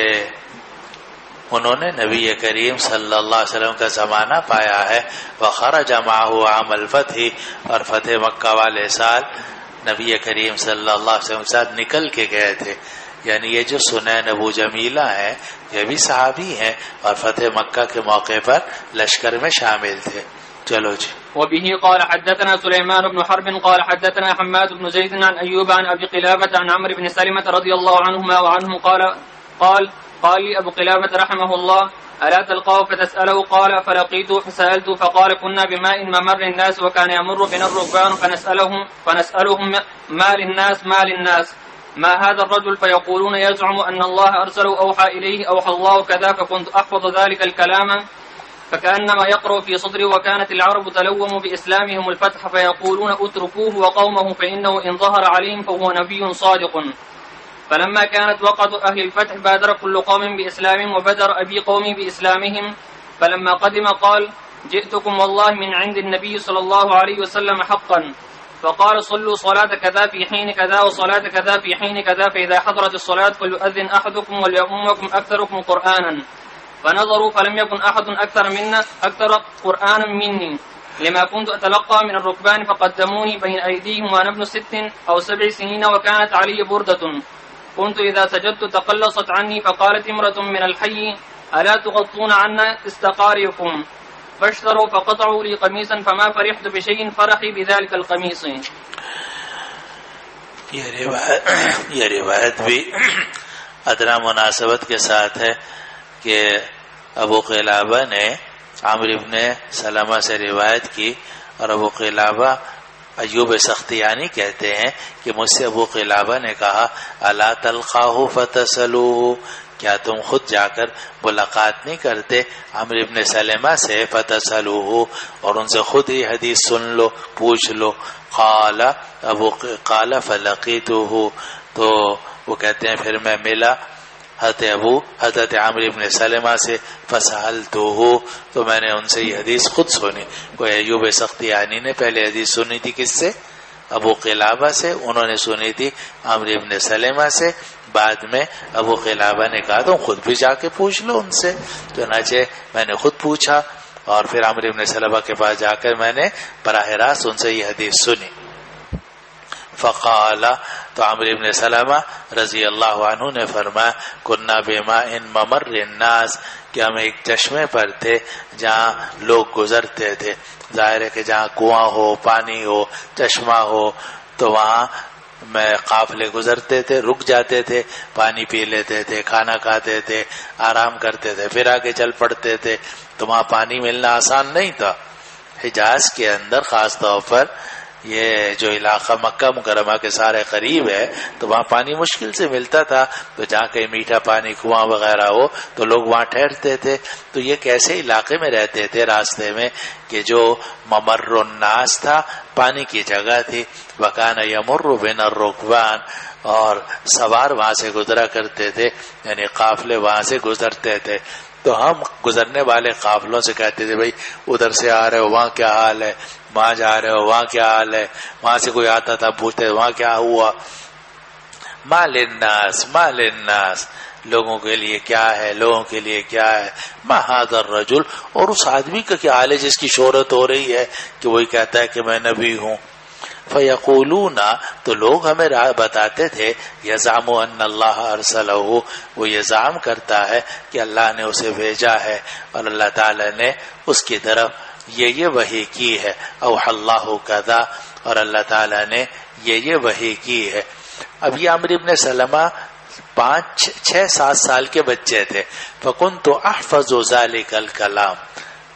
انہوں نے نبی کریم صلی اللہ علیہ وسلم کا زمانہ پایا ہے، وخرج معه عام الفتح، اور فتح مکہ والے سال نبی کریم صلی اللہ علیہ وسلم کے ساتھ نکل کے گئے تھے۔ یعنی یہ جو سنین ابو جمیلہ ہیں یہ بھی صحابی ہیں اور فتح مکہ کے موقع پر لشکر میں شامل تھے۔ چلو جی۔ وبه قال حدثنا سليمان بن حرب قال حدثنا حماد بن زيد عن أيوب عن أبي قلابة عن عمرو بن سلمة رضي الله عنهما وعنهم قال لي أبو قلابة رحمه الله ألا تلقاه فتسأله؟ قال فلقيت فسألت فقال كنا بماء ممر الناس وكان يمر بنا الركبان فنسألهم ما للناس ما هذا الرجل فيقولون يزعم أن الله أرسله أوحى إليه أوحى الله كذا، فكنت أحفظ ذلك الكلام فكأنما يقرأ في صدري، وكانت العرب تلوم بإسلامهم الفتح فيقولون اتركوه وقومه فإنه إن ظهر عليهم فهو نبي صادق. فلما كانت وقت أهل الفتح بادر كل قوم بإسلامهم وبدر أبي قومي بإسلامهم. فلما قدم قال جئتكم والله من عند النبي صلى الله عليه وسلم حقا. فقال صلوا صلاة كذا في حين كذا وصلاة كذا في حين كذا فإذا حضرت الصلاة فليؤذن أحدكم وليؤمكم أكثركم قرآنا فنظروا فلم يكن أحد أكثر قرآنا مني لما كنت أتلقى من الركبان فقدموني بين أيديهم وأنا ابن 6 أو 7 سنين وكانت علي بردة كنت إذا سجدت تقلصت عني فقالت امرأة من الحي ألا تغطون عنا استقارئكم فاشتروا فقطعوا لي قميصا فما فرحت بشيء فرحي بذلك القميص. یہ روایت بھی ادنا مناسبت کے ساتھ ہے کہ ابو قلابہ نے عامر ابن سلمہ سے روایت کی اور ابو قلابہ ایوب سختیانی کہتے ہیں کہ مجھ سے ابو قلابہ نے کہا الا تلقاہ فتسلوہ، کیا تم خود جا کر ملاقات نہیں کرتے عامر ابن سلمہ سے فتسلوہ اور ان سے خود ہی حدیث سن لو، پوچھ لو. قال فلقیتہ، تو وہ کہتے ہیں پھر میں ملا حضرت عامر ابن سلمہ سے فسألتہ، تو میں نے ان سے یہ حدیث خود سنی. کوئی ایوب سختیانی نے پہلے حدیث سنی تھی کس سے؟ ابو قلابہ سے، انہوں نے سنی تھی عامر ابن سلمہ سے. بعد میں ابو قلابہ نے کہا تم خود بھی جا کے پوچھ لو ان سے، چنانچہ میں نے خود پوچھا اور پھر عامر ابن سلمہ کے پاس جا کر میں نے براہ راست ان سے یہ حدیث سنی. فقال، تو عامر ابن سلمہ رضی اللہ عنہ نے فرمایا کنا بماء ممر الناس، کہ ہم ایک چشمے پر تھے جہاں لوگ گزرتے تھے. ظاہر ہے کہ جہاں کنواں ہو، پانی ہو، چشمہ ہو تو وہاں میں قافلے گزرتے تھے، رک جاتے تھے، پانی پی لیتے تھے، کھانا کھاتے تھے، آرام کرتے تھے، پھر آگے چل پڑتے تھے. تو وہاں پانی ملنا آسان نہیں تھا. حجاز کے اندر خاص طور پر یہ جو علاقہ مکہ مکرمہ کے سارے قریب ہے تو وہاں پانی مشکل سے ملتا تھا. تو جہاں کہیں میٹھا پانی کنواں وغیرہ ہو تو لوگ وہاں ٹھہرتے تھے. تو یہ کیسے علاقے میں رہتے تھے راستے میں کہ جو ممر الناس تھا، پانی کی جگہ تھی. وکان یمر بین الرکبان، اور سوار وہاں سے گزرا کرتے تھے، یعنی قافلے وہاں سے گزرتے تھے. تو ہم گزرنے والے قافلوں سے کہتے تھے بھائی ادھر سے آ رہے ہو وہاں کیا حال ہے، وہاں جا رہے ہو وہاں کیا حال ہے. وہاں سے کوئی آتا تھا پوچھتے وہاں کیا ہوا. ما للناس، لوگوں کے لیے کیا ہے، لوگوں کے لیے کیا ہے. ما هذا الرجل، اور اس آدمی کا کیا حال ہے جس کی شہرت ہو رہی ہے کہ وہی کہتا ہے کہ میں نبی ہوں. فیقولون، تو لوگ ہمیں بتاتے تھے یزعم ان اللہ ارسلہ، وہ یہ زعم کرتا ہے کہ اللہ نے اسے بھیجا ہے اور اللہ تعالی نے اس کی طرف یہ وحی کی ہے. اوحى اللہ کذا، اور اللہ تعالی نے یہ وحی کی ہے. اب یہ عامر ابن سلمہ 5-6-7 سال کے بچے تھے. فکنت احفظ ذلك الکلام،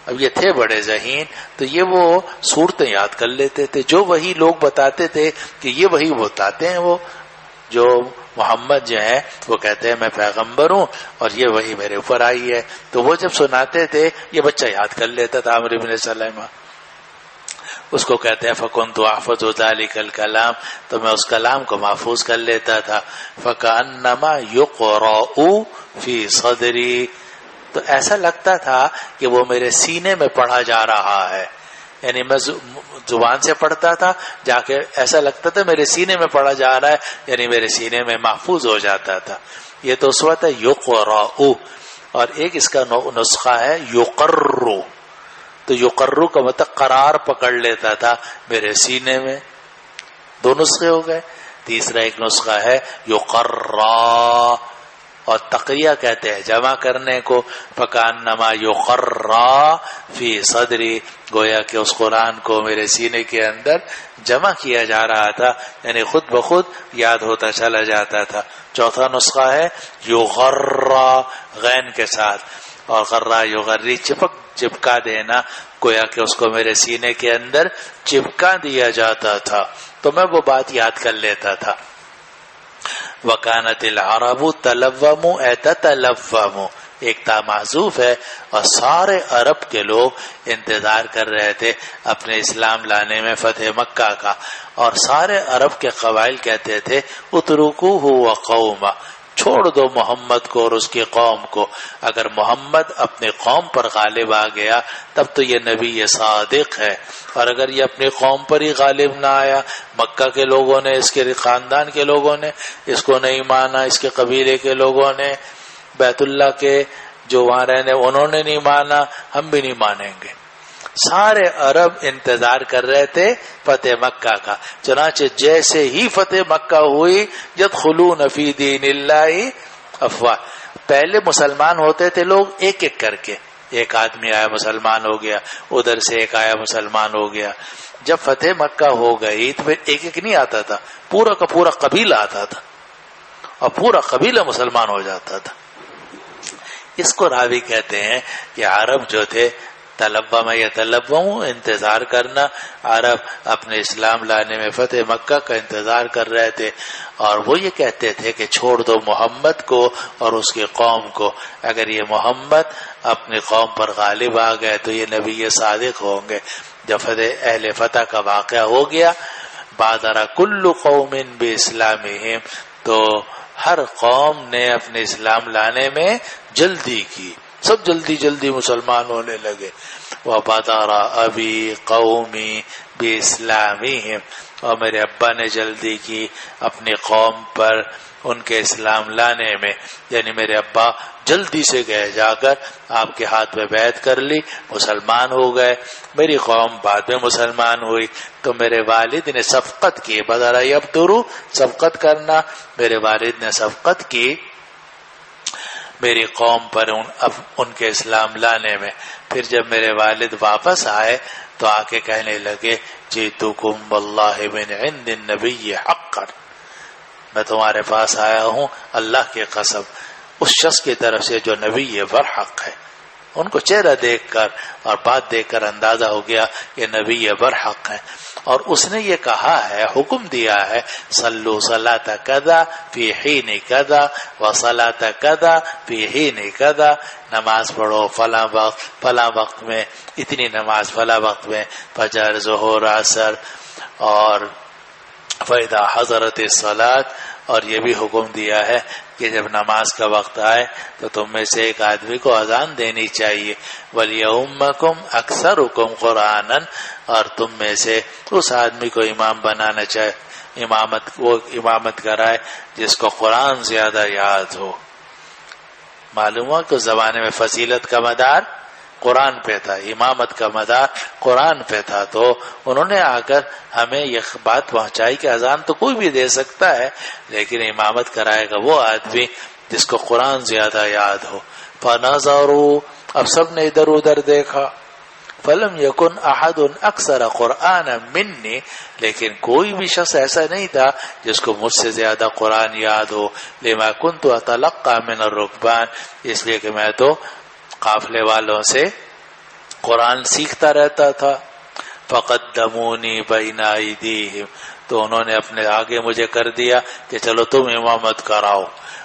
اب یہ تھے بڑے ذہین تو یہ وہ صورتیں یاد کر لیتے تھے جو وہی لوگ بتاتے تھے کہ یہ وہی بتاتے ہیں. وہ جو محمد جو ہیں وہ کہتے ہیں میں پیغمبر ہوں اور یہ وہی میرے اوپر آئی ہے. تو وہ جب سناتے تھے یہ بچہ یاد کر لیتا تھا عامر بن سلمہ. اس کو کہتے ہیں فکنت احفظ ذلك الکلام، تو میں اس کلام کو محفوظ کر لیتا تھا. فکأنما یقرأ فی صدری، تو ایسا لگتا تھا کہ وہ میرے سینے میں پڑھا جا رہا ہے. یعنی میں زبان سے پڑھتا تھا، جا کے ایسا لگتا تھا میرے سینے میں پڑھا جا رہا ہے، یعنی میرے سینے میں محفوظ ہو جاتا تھا. یہ تو اس وقت ہے یقرأ، اور ایک اس کا نسخہ ہے یقرّ. تو یقرّ کا مطلب قرار پکڑ لیتا تھا میرے سینے میں. 2 نسخے ہو گئے. تیسرا ایک نسخہ ہے یقرّ، اور تقریہ کہتے ہیں جمع کرنے کو. فکأنما یقرّ فی صدری، گویا کہ اس قرآن کو میرے سینے کے اندر جمع کیا جا رہا تھا، یعنی خود بخود یاد ہوتا چلا جاتا تھا. چوتھا نسخہ ہے یغرّ غین کے ساتھ، اور غرّ یغرّی چپکا دینا، گویا کہ اس کو میرے سینے کے اندر چپکا دیا جاتا تھا تو میں وہ بات یاد کر لیتا تھا. وَكَانَتِ الْعَرَبُ تَلَوَّمُ تَتَلَوَّمُ، ایک تا معذوف ہے، اور سارے عرب کے لوگ انتظار کر رہے تھے اپنے اسلام لانے میں فتح مکہ کا. اور سارے عرب کے قبائل کہتے تھے اترکوہ وقوما، چھوڑ دو محمد کو اور اس کی قوم کو. اگر محمد اپنی قوم پر غالب آ گیا تب تو یہ نبی صادق ہے، اور اگر یہ اپنی قوم پر ہی غالب نہ آیا، مکہ کے لوگوں نے، اس کے خاندان کے لوگوں نے اس کو نہیں مانا، اس کے قبیلے کے لوگوں نے، بیت اللہ کے جو وہاں رہنے انہوں نے نہیں مانا، ہم بھی نہیں مانیں گے. سارے عرب انتظار کر رہے تھے فتح مکہ کا. چنانچہ جیسے ہی فتح مکہ ہوئی، یدخلون فی دین اللہ افواہ. پہلے مسلمان ہوتے تھے لوگ ایک ایک کر کے، ایک آدمی آیا مسلمان ہو گیا، ادھر سے ایک آیا مسلمان ہو گیا. جب فتح مکہ ہو گئی تو پھر ایک ایک نہیں آتا تھا، پورا کا پورا قبیلہ آتا تھا اور پورا قبیلہ مسلمان ہو جاتا تھا. اس کو راوی کہتے ہیں کہ عرب جو تھے تلبم یتلبم، انتظار کرنا. عرب اپنے اسلام لانے میں فتح مکہ کا انتظار کر رہے تھے، اور وہ یہ کہتے تھے کہ چھوڑ دو محمد کو اور اس کی قوم کو. اگر یہ محمد اپنی قوم پر غالب آ گئے تو یہ نبی صادق ہوں گے. جب اہل فتح کا واقعہ ہو گیا، بادر کل قوم باسلامہم، تو ہر قوم نے اپنے اسلام لانے میں جلدی کی، سب جلدی جلدی مسلمان ہونے لگے. وَبَدَرَ أَبِي قَوْمِي بِإِسْلَامِهِمْ، اور میرے ابا نے جلدی کی اپنی قوم پر ان کے اسلام لانے میں. یعنی میرے ابا جلدی سے گئے، جا کر آپ کے ہاتھ میں بیعت کر لی، مسلمان ہو گئے. میری قوم بعد میں مسلمان ہوئی تو میرے والد نے شفقت کی. بدر یبدرو، شفقت کرنا. میرے والد نے شفقت کی میری قوم پر ان کے اسلام لانے میں. پھر جب میرے والد واپس آئے تو آ کے کہنے لگے جئتکم واللہ من عند النبی حقا، میں تمہارے پاس آیا ہوں اللہ کی قسم اس شخص کی طرف سے جو نبی برحق ہے. ان کو چہرہ دیکھ کر اور بات دیکھ کر اندازہ ہو گیا کہ نبی برحق ہے. اور اس نے یہ کہا ہے، حکم دیا ہے، صلو صلاۃ کذا فی حین کذا و صلاۃ کذا فی حین کذا، نماز پڑھو فلاں وقت فلاں وقت میں، اتنی نماز فلاں وقت میں، فجر ظہر عصر. اور فإذا حضرت الصلاۃ، اور یہ بھی حکم دیا ہے کہ جب نماز کا وقت آئے تو تم میں سے ایک آدمی کو اذان دینی چاہیے. وَلْيَؤُمَّكُمْ أَكْثَرُكُمْ قُرْآنًا، اور تم میں سے اس آدمی کو امام بنانا چاہے، وہ امامت کرائے جس کو قرآن زیادہ یاد ہو. معلوم ہوا کہ اس زمانے میں فضیلت کا مدار قرآن پہ تھا، امامت کا مدار قرآن پہ تھا. تو انہوں نے آ کر ہمیں یہ بات پہنچائی کہ اذان تو کوئی بھی دے سکتا ہے لیکن امامت کرائے گا وہ آدمی جس کو قرآن زیادہ یاد ہو. فنظروا، اب سب نے ادھر ادھر دیکھا. فلم یکن احد اکثر قرآنا منی، لیکن کوئی بھی شخص ایسا نہیں تھا جس کو مجھ سے زیادہ قرآن یاد ہو. لما کنت اتلقى من الرکبان، اس لیے کہ میں تو قافلے والوں سے قرآن سیکھتا رہتا تھا. فقدمونی بین ایدیہم، تو انہوں نے اپنے آگے مجھے کر دیا کہ چلو تم امامت کراؤ.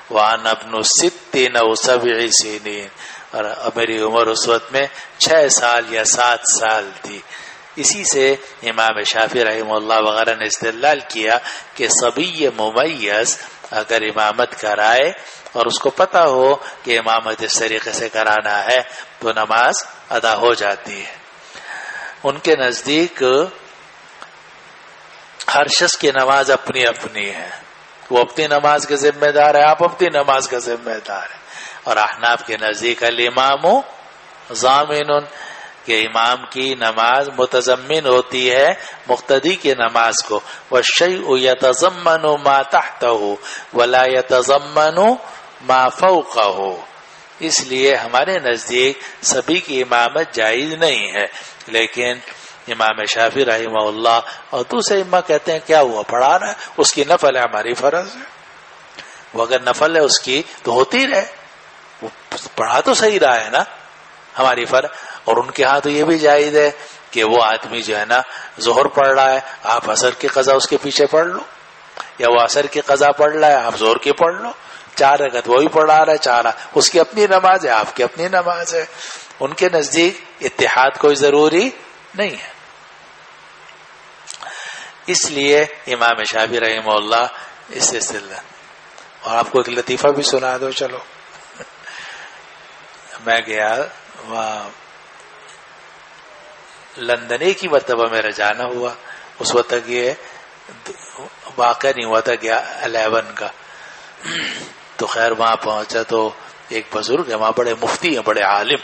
وانا ابن 60 او 70 سنین، اور میری عمر اس وقت میں 6 سال یا 7 سال تھی. اسی سے امام شافعی رحمہ اللہ وغیرہ نے استدلال کیا کہ صبی ممیز اگر امامت کرائے اور اس کو پتا ہو کہ امامت اس طریقے سے کرانا ہے تو نماز ادا ہو جاتی ہے. ان کے نزدیک ہر شخص کی نماز اپنی اپنی ہے، وہ اپنی نماز کے ذمہ دار ہے، آپ اپنی نماز کا ذمہ دار ہے. اور احناف کے نزدیک الامام ضامن، کہ امام کی نماز متضمن ہوتی ہے مقتدی کی نماز کو. والشیء یتضمن ما تحتہ ولا یتضمن ما فوقہ، اس لیے ہمارے نزدیک سبھی کی امامت جائز نہیں ہے. لیکن امام شافعی رحمہ اللہ اور دوسرے امام کہتے ہیں کیا ہوا، پڑھا رہا ہے، اس کی نفل ہے، ہماری فرض ہے. وہ اگر نفل ہے اس کی تو ہوتی رہے، وہ پڑھا تو صحیح رہا ہے نا، ہماری فرض. اور ان کے ہاں تو یہ بھی جائز ہے کہ وہ آدمی جو ہے نا ظہر پڑھ رہا ہے، آپ عصر کی قضا اس کے پیچھے پڑھ لو، یا وہ عصر کی قضا پڑھ رہا ہے، آپ ظہر کی پڑھ لو. 4 رکعت وہی پڑھا رہا ہے، 4 اس کی اپنی نماز ہے، آپ کی اپنی نماز ہے. ان کے نزدیک اتحاد کوئی ضروری نہیں ہے. اس لیے امام شافعی رحمہ اللہ اس سے اور آپ کو ایک لطیفہ بھی سنا دو چلو. میں گیا وہاں لندن، ایک ہی مرتبہ میرا جانا ہوا. اس وقت تک یہ واقعہ نہیں ہوا تھا گیا 11 کا. تو خیر وہاں پہنچا تو ایک بزرگ ہے وہاں، بڑے مفتی ہیں، بڑے عالم.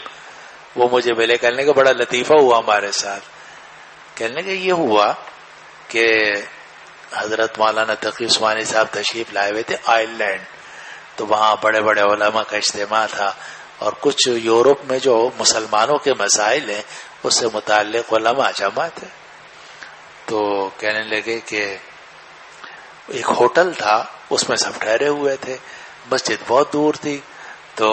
وہ مجھے ملے، کہنے کا بڑا لطیفہ ہوا ہمارے ساتھ. کہنے کا یہ ہوا کہ حضرت مولانا تقی عثمانی صاحب تشریف لائے ہوئے تھے آئرلینڈ. تو وہاں بڑے بڑے علماء کا اجتماع تھا، اور کچھ یورپ میں جو مسلمانوں کے مسائل ہیں اس سے متعلق علماء جمع تھے. تو کہنے لگے کہ ایک ہوٹل تھا، اس میں سب ٹھہرے ہوئے تھے، مسجد بہت دور تھی. تو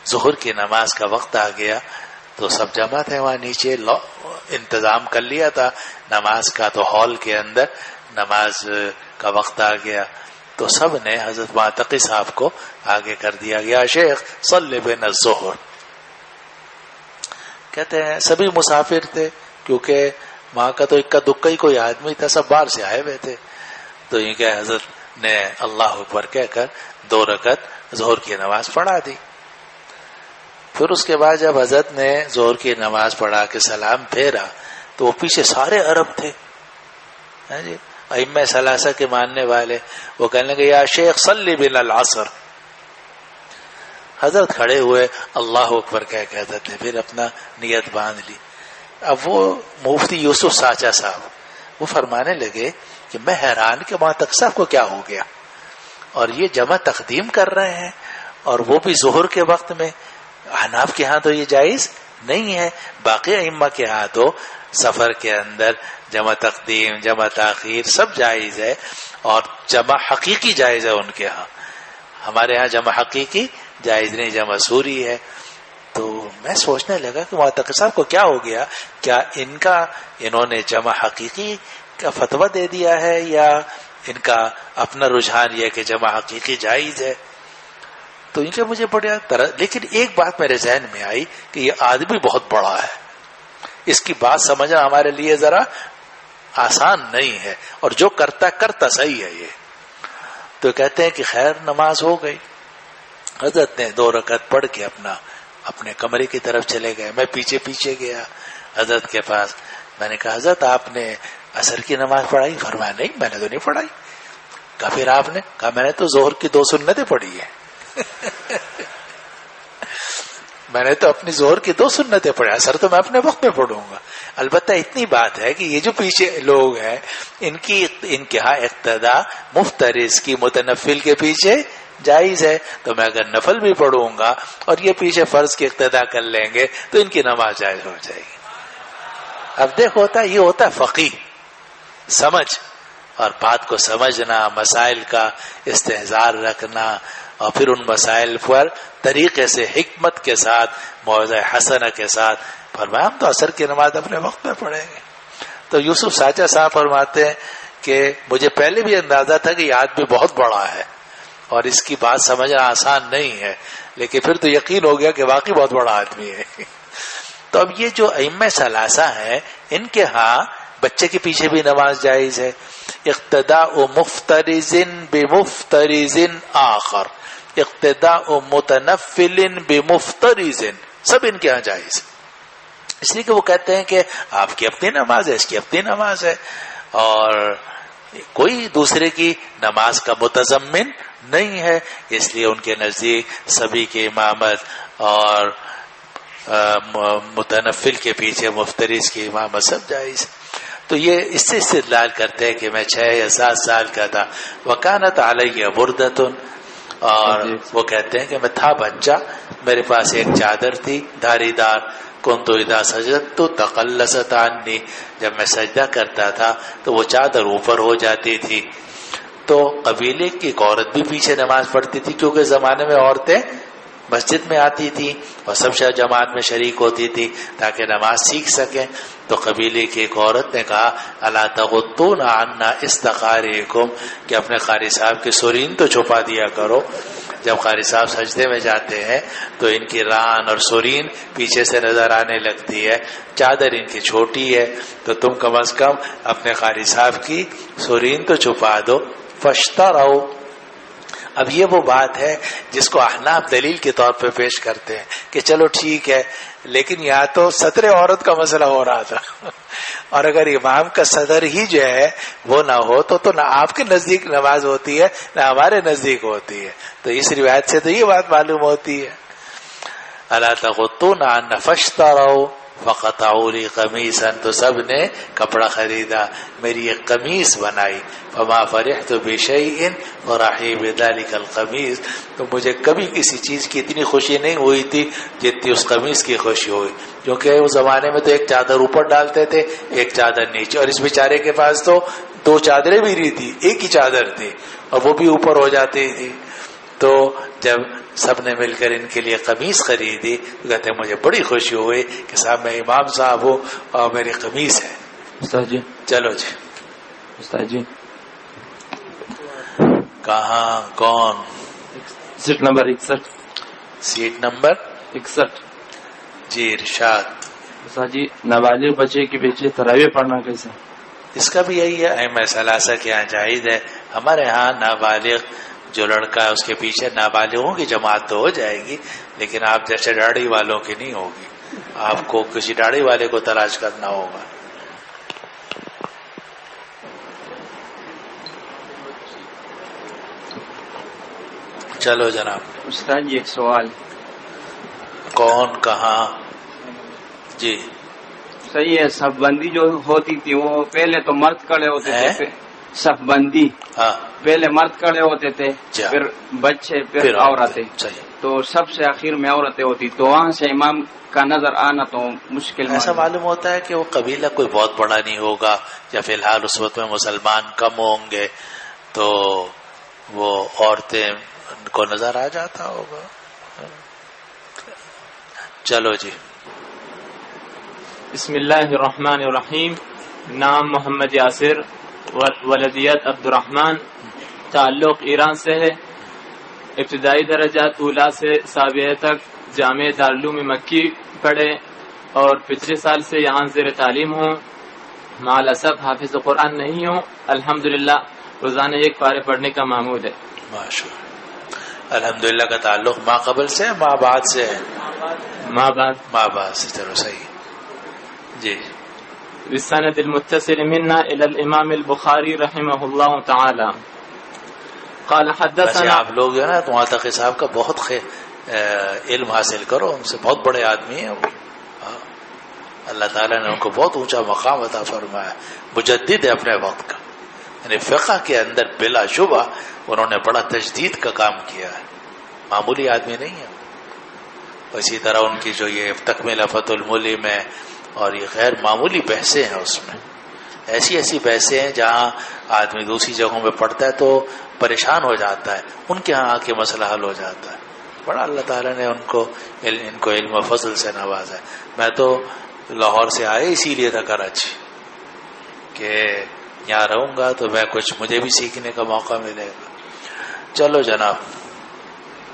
ظہر کی نماز کا وقت آ گیا تو سب جمع تھے وہاں نیچے، انتظام کر لیا تھا نماز کا. تو ہال کے اندر نماز کا وقت آ گیا تو سب نے حضرت معتقی صاحب کو آگے کر دیا گیا، شیخ صلی بنا الظہر. کہتے ہیں سبھی مسافر تھے، کیونکہ وہاں کا تو اکا دکا ہی کوئی آدمی تھا، سب باہر سے آئے ہوئے تھے. تو یہ کہ حضرت نے اللہ اکبر کہہ کر 2 رکعت ظہر کی نماز پڑھا دی. پھر اس کے بعد جب حضرت نے ظہر کی نماز پڑھا کے سلام پھیرا تو وہ پیچھے سارے عرب تھے، جی ائمہ ثلاثہ کے ماننے والے. وہ کہنے لگے یا شیخ صلی بنا العصر. حضرت کھڑے ہوئے، اللہ اکبر کہتے تھے، پھر اپنا نیت باندھ لی. اب وہ مفتی یوسف ساچا صاحب وہ فرمانے لگے کہ میں حیران کہ معتق صاحب کو کیا ہو گیا، اور یہ جمع تقدیم کر رہے ہیں، اور وہ بھی ظہر کے وقت میں. احناف کے ہاں تو یہ جائز نہیں ہے، باقی ائمہ کے ہاں تو سفر کے اندر جمع تقدیم جمع تاخیر سب جائز ہے، اور جمع حقیقی جائز ہے ان کے ہاں. ہمارے ہاں جمع حقیقی جائز نہیں، جمع سوری ہے. تو میں سوچنے لگا کہ معتقد صاحب کو کیا ہو گیا، کیا انہوں نے جمع حقیقی کا فتویٰ دے دیا ہے، یا ان کا اپنا رجحان یہ کہ جمع حقیقی جائز ہے. تو ان کے مجھے بڑا لیکن ایک بات میرے ذہن میں آئی کہ یہ آدمی بہت بڑا ہے، اس کی بات سمجھنا ہمارے لیے ذرا آسان نہیں ہے، اور جو کرتا صحیح ہے یہ. تو کہتے ہیں کہ خیر نماز ہو گئی. حضرت نے 2 رکعت پڑھ کے اپنے کمرے کی طرف چلے گئے. میں پیچھے گیا حضرت کے پاس. میں نے کہا حضرت آپ نے عصر کی نماز پڑھائی؟ فرمایا نہیں میں نے تو نہیں پڑھائی. کہا پھر آپ نے؟ کہا میں نے تو ظہر کی 2 سنتیں پڑھی ہیں. میں نے تو اپنی ظہر کی 2 سنتیں پڑھی، عصر تو میں اپنے وقت میں پڑھوں گا. البتہ اتنی بات ہے کہ یہ جو پیچھے لوگ ہیں ان کے ہاں اقتدا مفترض کی متنفل کے پیچھے جائز ہے. تو میں اگر نفل بھی پڑھوں گا اور یہ پیچھے فرض کی اقتدا کر لیں گے تو ان کی نماز جائز ہو جائے گی. اب دیکھ یہ ہوتا ہے فقیہ سمجھ، اور بات کو سمجھنا، مسائل کا استحضار رکھنا، اور پھر ان مسائل پر طریقے سے حکمت کے ساتھ موعظہ حسنہ کے ساتھ. فرمایا ہم تو عصر کی نماز اپنے وقت میں پڑھیں گے. تو یوسف ساچا صاحب فرماتے ہیں کہ مجھے پہلے بھی اندازہ تھا کہ یہ آدمی بہت بڑا ہے اور اس کی بات سمجھنا آسان نہیں ہے، لیکن پھر تو یقین ہو گیا کہ واقعی بہت بڑا آدمی ہے. تو اب یہ جو ائمہ ثلاثہ ہیں ان کے ہاں بچے کے پیچھے بھی نماز جائز ہے. اقتداء مفترض بمفترض آخر، اقتداء متنفل بمفترض، سب ان کے ہاں جائز. اس لیے کہ وہ کہتے ہیں کہ آپ کی اپنی نماز ہے، اس کی اپنی نماز ہے، اور کوئی دوسرے کی نماز کا متضمن نہیں ہے. اس لیے ان کے نزدیک سبھی کی امامت اور متنفل کے پیچھے مفترض کی امامت سب جائز. تو یہ اس سے استدلال کرتے ہیں کہ میں 6 یا 7 سال کا تھا. وکانت علیہ بردۃ، اور وہ کہتے ہیں کہ میں تھا بچہ، میرے پاس ایک چادر تھی دھاری دار. کنت اذا سجدت تقلصت عنی، جب میں سجدہ کرتا تھا تو وہ چادر اوپر ہو جاتی تھی. تو قبیلے کی ایک عورت بھی پیچھے نماز پڑھتی تھی، کیونکہ زمانے میں عورتیں مسجد میں آتی تھی اور سب جماعت میں شریک ہوتی تھی تاکہ نماز سیکھ سکیں. تو قبیلے کی ایک عورت نے کہا الا تغطون عنا استقارئکم، کہ اپنے قاری صاحب کی سرین تو چھپا دیا کرو. جب قاری صاحب سجدے میں جاتے ہیں تو ان کی ران اور سرین پیچھے سے نظر آنے لگتی ہے، چادر ان کی چھوٹی ہے، تو تم کم از کم اپنے قاری صاحب کی سرین تو چھپا دو. فاشتروا اب یہ وہ بات ہے جس کو احناف دلیل کے طور پہ پیش کرتے ہیں کہ چلو ٹھیک ہے، لیکن یہاں تو صدر عورت کا مسئلہ ہو رہا تھا، اور اگر امام کا صدر ہی جو ہے وہ نہ ہو تو نہ آپ کے نزدیک نماز ہوتی ہے نہ ہمارے نزدیک ہوتی ہے. تو اس روایت سے تو یہ بات معلوم ہوتی ہے. الا تغطون عن فاشتروا فقطعوا لی قمیصا، تو سب نے کپڑا خریدا، میری ایک قمیص بنائی. فما فرحت بشیء فرحی بذلک القمیص، تو مجھے کبھی کسی چیز کی اتنی خوشی نہیں ہوئی تھی جتنی اس قمیص کی خوشی ہوئی. کیونکہ اس زمانے میں تو ایک چادر اوپر ڈالتے تھے ایک چادر نیچے، اور اس بیچارے کے پاس تو 2 چادریں بھی نہیں تھی، ایک ہی چادر تھی اور وہ بھی اوپر ہو جاتی تھی. تو جب سب نے مل کر ان کے لیے قمیص خریدی تو کہتے ہیں مجھے بڑی خوشی ہوئی کہ صاحب میں امام صاحب ہوں اور میری قمیص ہے. استاد جی، چلو جی، استاد جی کہاں کون؟ Seat number 61. Seat number 61. جی ارشاد. استاد جی، نابالغ بچے کے پیچھے تراویح پڑھنا کیسے؟ اس کا بھی یہی ہے، ائمہ ثلاثہ کے یہاں جائز ہے. ہمارے ہاں نابالغ جو لڑکا ہے اس کے پیچھے نابالغوں کی جماعت تو ہو جائے گی، لیکن آپ جیسے داڑھی والوں کی نہیں ہوگی، آپ کو کسی داڑھی والے کو تلاش کرنا ہوگا. چلو جناب. استاد جی ایک سوال. کون کہاں؟ جی صحیح ہے، صف بندی جو ہوتی تھی وہ پہلے تو مرد کھڑے ہوتے تھے، صف بندی ہاں پہلے مرد کھڑے ہوتے تھے، پھر بچے، پھر عورتیں، تو سب سے آخر میں عورتیں ہوتی، تو وہاں سے امام کا نظر آنا تو مشکل. ایسا معلوم ہوتا ہے کہ وہ قبیلہ کوئی بہت بڑا نہیں ہوگا، یا فی الحال اس وقت میں مسلمان کم ہوں گے تو وہ عورتیں کو نظر آ جاتا ہوگا. چلو جی. بسم اللہ الرحمن الرحیم. نام محمد یاسر، ولدیت عبد الرحمن، تعلق ایران سے ہے. ابتدائی درجات اولا سے سابعہ تک جامع دارالعلوم مکی پڑھے اور پچھلے سال سے یہاں زیر تعلیم ہوں. مع الاسف حافظ قرآن نہیں ہوں. الحمدللہ روزانہ 1 پارے پڑھنے کا معمول ہے. ماشاءاللہ. الحمدللہ کا تعلق ماں قبل سے ماں بعد سے ہے؟ ماں بعد سے. چلو صحیح جی. بالسند المتصل منا الى الامام البخاری رحمہ اللہ تعالی قال حدثنا. آپ لوگ جو ہے نا تو وہاں تقی صاحب کا بہت علم حاصل کرو، ان سے بہت بڑے آدمی ہیں وہ. اللہ تعالیٰ نے ان کو بہت اونچا مقام عطا فرمایا. مجدد ہے اپنے وقت کا، یعنی فقہ کے اندر بلا شبہ انہوں نے بڑا تجدید کا کام کیا ہے، معمولی آدمی نہیں ہے. اسی طرح ان کی جو یہ تکمیلہ فتح الملم ہے اور یہ غیر معمولی بحثیں ہیں، اس میں ایسی ایسی بحثیں ہیں جہاں آدمی دوسری جگہوں میں پڑھتا ہے تو پریشان ہو جاتا ہے، ان کے ہاں آ کے مسئلہ حل ہو جاتا ہے. بڑا اللہ تعالیٰ نے ان کو علم و فضل سے نوازا ہے. میں تو لاہور سے آئے اسی لیے تھا کراچی کہ یہاں رہوں گا تو میں کچھ مجھے بھی سیکھنے کا موقع ملے گا. چلو جناب.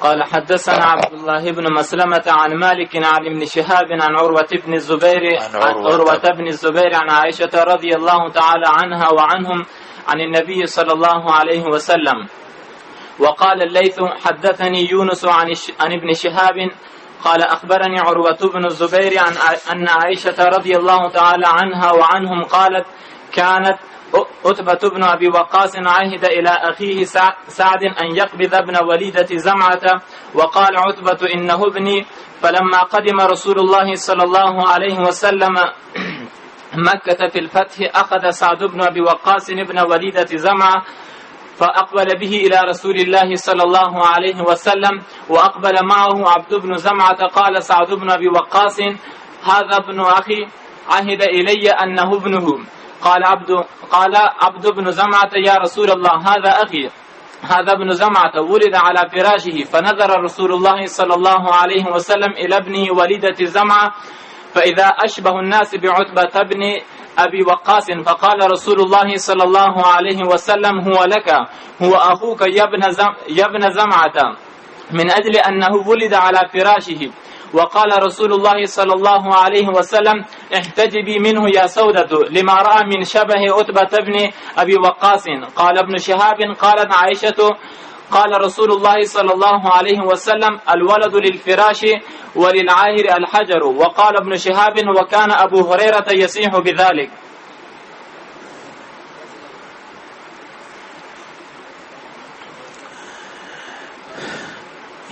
قال حدثنا عبد الله بن مسلمة عن مالك عن ابن شهاب عن عروة بن الزبير عن عائشة رضي الله تعالى عنها وعنهم عن النبي صلى الله عليه وسلم. وقال الليث حدثني يونس عن ابن شهاب قال أخبرني عروة بن الزبير أن عائشة رضي الله تعالى عنها وعنهم قالت كانت عتبة بن أبي وقاص عهد إلى أخيه سعد أن يقبض ابن وليدة زمعة وقال عتبة إنه ابني. فلما قدم رسول الله صلى الله عليه وسلم مكة في الفتح أخذ سعد بن أبي وقاص ابن وليدة زمعة فأقبل به إلى رسول الله صلى الله عليه وسلم وأقبل معه عبد بن زمعة. قال سعد بن أبي وقاص هذا ابن أخي عهد إلي أنه ابنه. قال عبد بن زمعة يا رسول الله هذا أخي هذا ابن زمعة ولد على فراشه. فنظر رسول الله صلى الله عليه وسلم إلى ابنه وليدة زمعة فإذا أشبه الناس بعتبة بن أبي وقاص. فقال رسول الله صلى الله عليه وسلم هو لك هو أخوك يا ابن زمعة من أجل أنه ولد على فراشه. وقال رسول الله صلى الله عليه وسلم احتجبي منه يا سودة لما رأى من شبه عتبة بن أبي وقاص. قال ابن شهاب قالت عائشة قال رسول الله صلى الله عليه وسلم الولد للفراش وللعاهر الحجر. وقال ابن شهاب وكان أبو هريرة يصيح بذلك.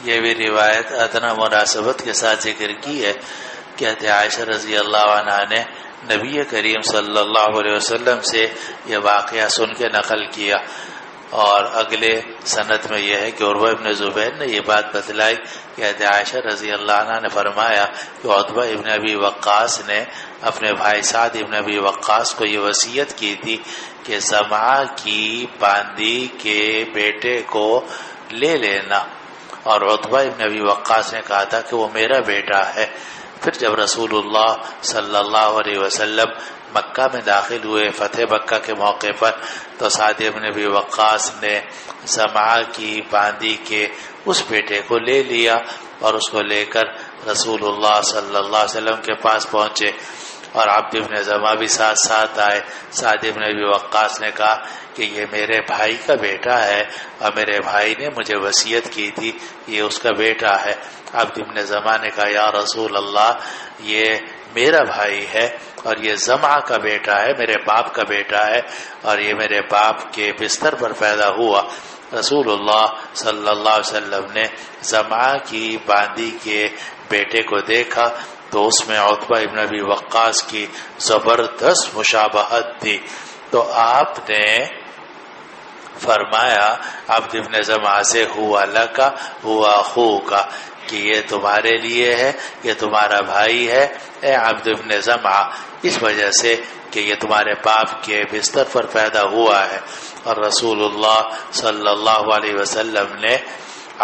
یہ بھی روایت ادنا مناسبت کے ساتھ ذکر کی ہے. کہتے عائشہ رضی اللہ عنہا نے نبی کریم صلی اللہ علیہ وسلم سے یہ واقعہ سن کے نقل کیا. اور اگلے سند میں یہ ہے کہ عروہ ابن زبیر نے یہ بات بتلائی. کہتے عائشہ رضی اللہ عنہ نے فرمایا کہ عتبہ ابن ابی وقاص نے اپنے بھائی سعد ابن ابی وقاص کو یہ وصیت کی تھی کہ زمعہ کی باندی کے بیٹے کو لے لینا. اور عتبہ ابن ابی وقاص نے کہا تھا کہ وہ میرا بیٹا ہے. پھر جب رسول اللہ صلی اللہ علیہ وسلم مکہ میں داخل ہوئے فتح مکہ کے موقع پر، تو سعد ابن ابی وقاص نے زمعہ کی باندی کے اس بیٹے کو لے لیا اور اس کو لے کر رسول اللہ صلی اللہ علیہ وسلم کے پاس پہنچے. اور عبد ابن زمعہ بھی ساتھ ساتھ آئے. سعد ابن ابی وقاص نے کہا کہ یہ میرے بھائی کا بیٹا ہے اور میرے بھائی نے مجھے وصیت کی تھی یہ اس کا بیٹا ہے. عبد ابن زمعہ نے کہا یا رسول اللہ یہ میرا بھائی ہے اور یہ زمعہ کا بیٹا ہے، میرے باپ کا بیٹا ہے اور یہ میرے باپ کے بستر پر پیدا ہوا. رسول اللہ صلی اللہ علیہ وسلم نے زمعہ کی باندی کے بیٹے کو دیکھا تو اس میں عتبہ ابن ابی وقاص کی زبردست مشابہت تھی. تو آپ نے فرمایا عبد ابن زمعہ سے ہوا لکا ہوا اخوکا، کہ یہ تمہارے لیے ہے، یہ تمہارا بھائی ہے اے عبد ابن زمعہ، اس وجہ سے کہ یہ تمہارے باپ کے بستر پر پیدا ہوا ہے. اور رسول اللہ صلی اللہ علیہ وسلم نے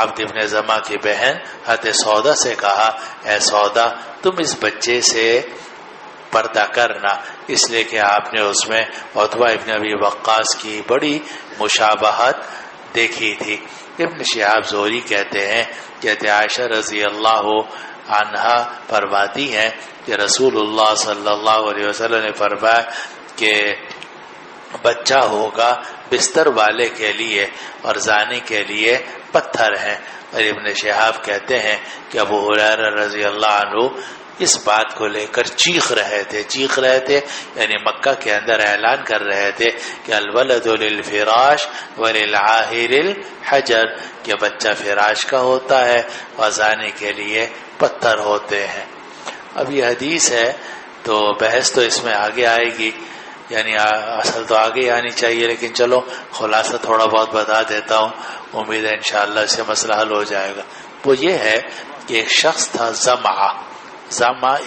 عبد ابن زمعہ کی بہن حضرت سودا سے کہا اے سودا تم اس بچے سے پردہ کرنا، اس لیے کہ آپ نے اس میں عتبہ ابن ابی وقاص کی بڑی مشابہت دیکھی تھی. ابن شہاب زہری کہتے ہیں کہ عائشہ رضی اللہ عنہا فرماتی ہیں کہ رسول اللہ صلی اللہ علیہ وسلم نے فرمایا کہ بچہ ہوگا بستر والے کے لیے اور زانی کے لیے پتھر ہیں. اور ابن شہاب کہتے ہیں کہ ابو ہریرہ رضی اللہ عنہ اس بات کو لے کر چیخ رہے تھے یعنی مکہ کے اندر اعلان کر رہے تھے کہ الولد للفراش وللعاہر الحجر، کہ بچہ فراش کا ہوتا ہے اور زانی کے لیے پتھر ہوتے ہیں. اب یہ حدیث ہے تو بحث تو اس میں آگے آئے گی، یعنی اصل تو آگے آنی چاہیے، لیکن چلو خلاصہ تھوڑا بہت بتا دیتا ہوں، امید ہے انشاءاللہ اس سے مسئلہ حل ہو جائے گا. وہ یہ ہے کہ ایک شخص تھا زمعہ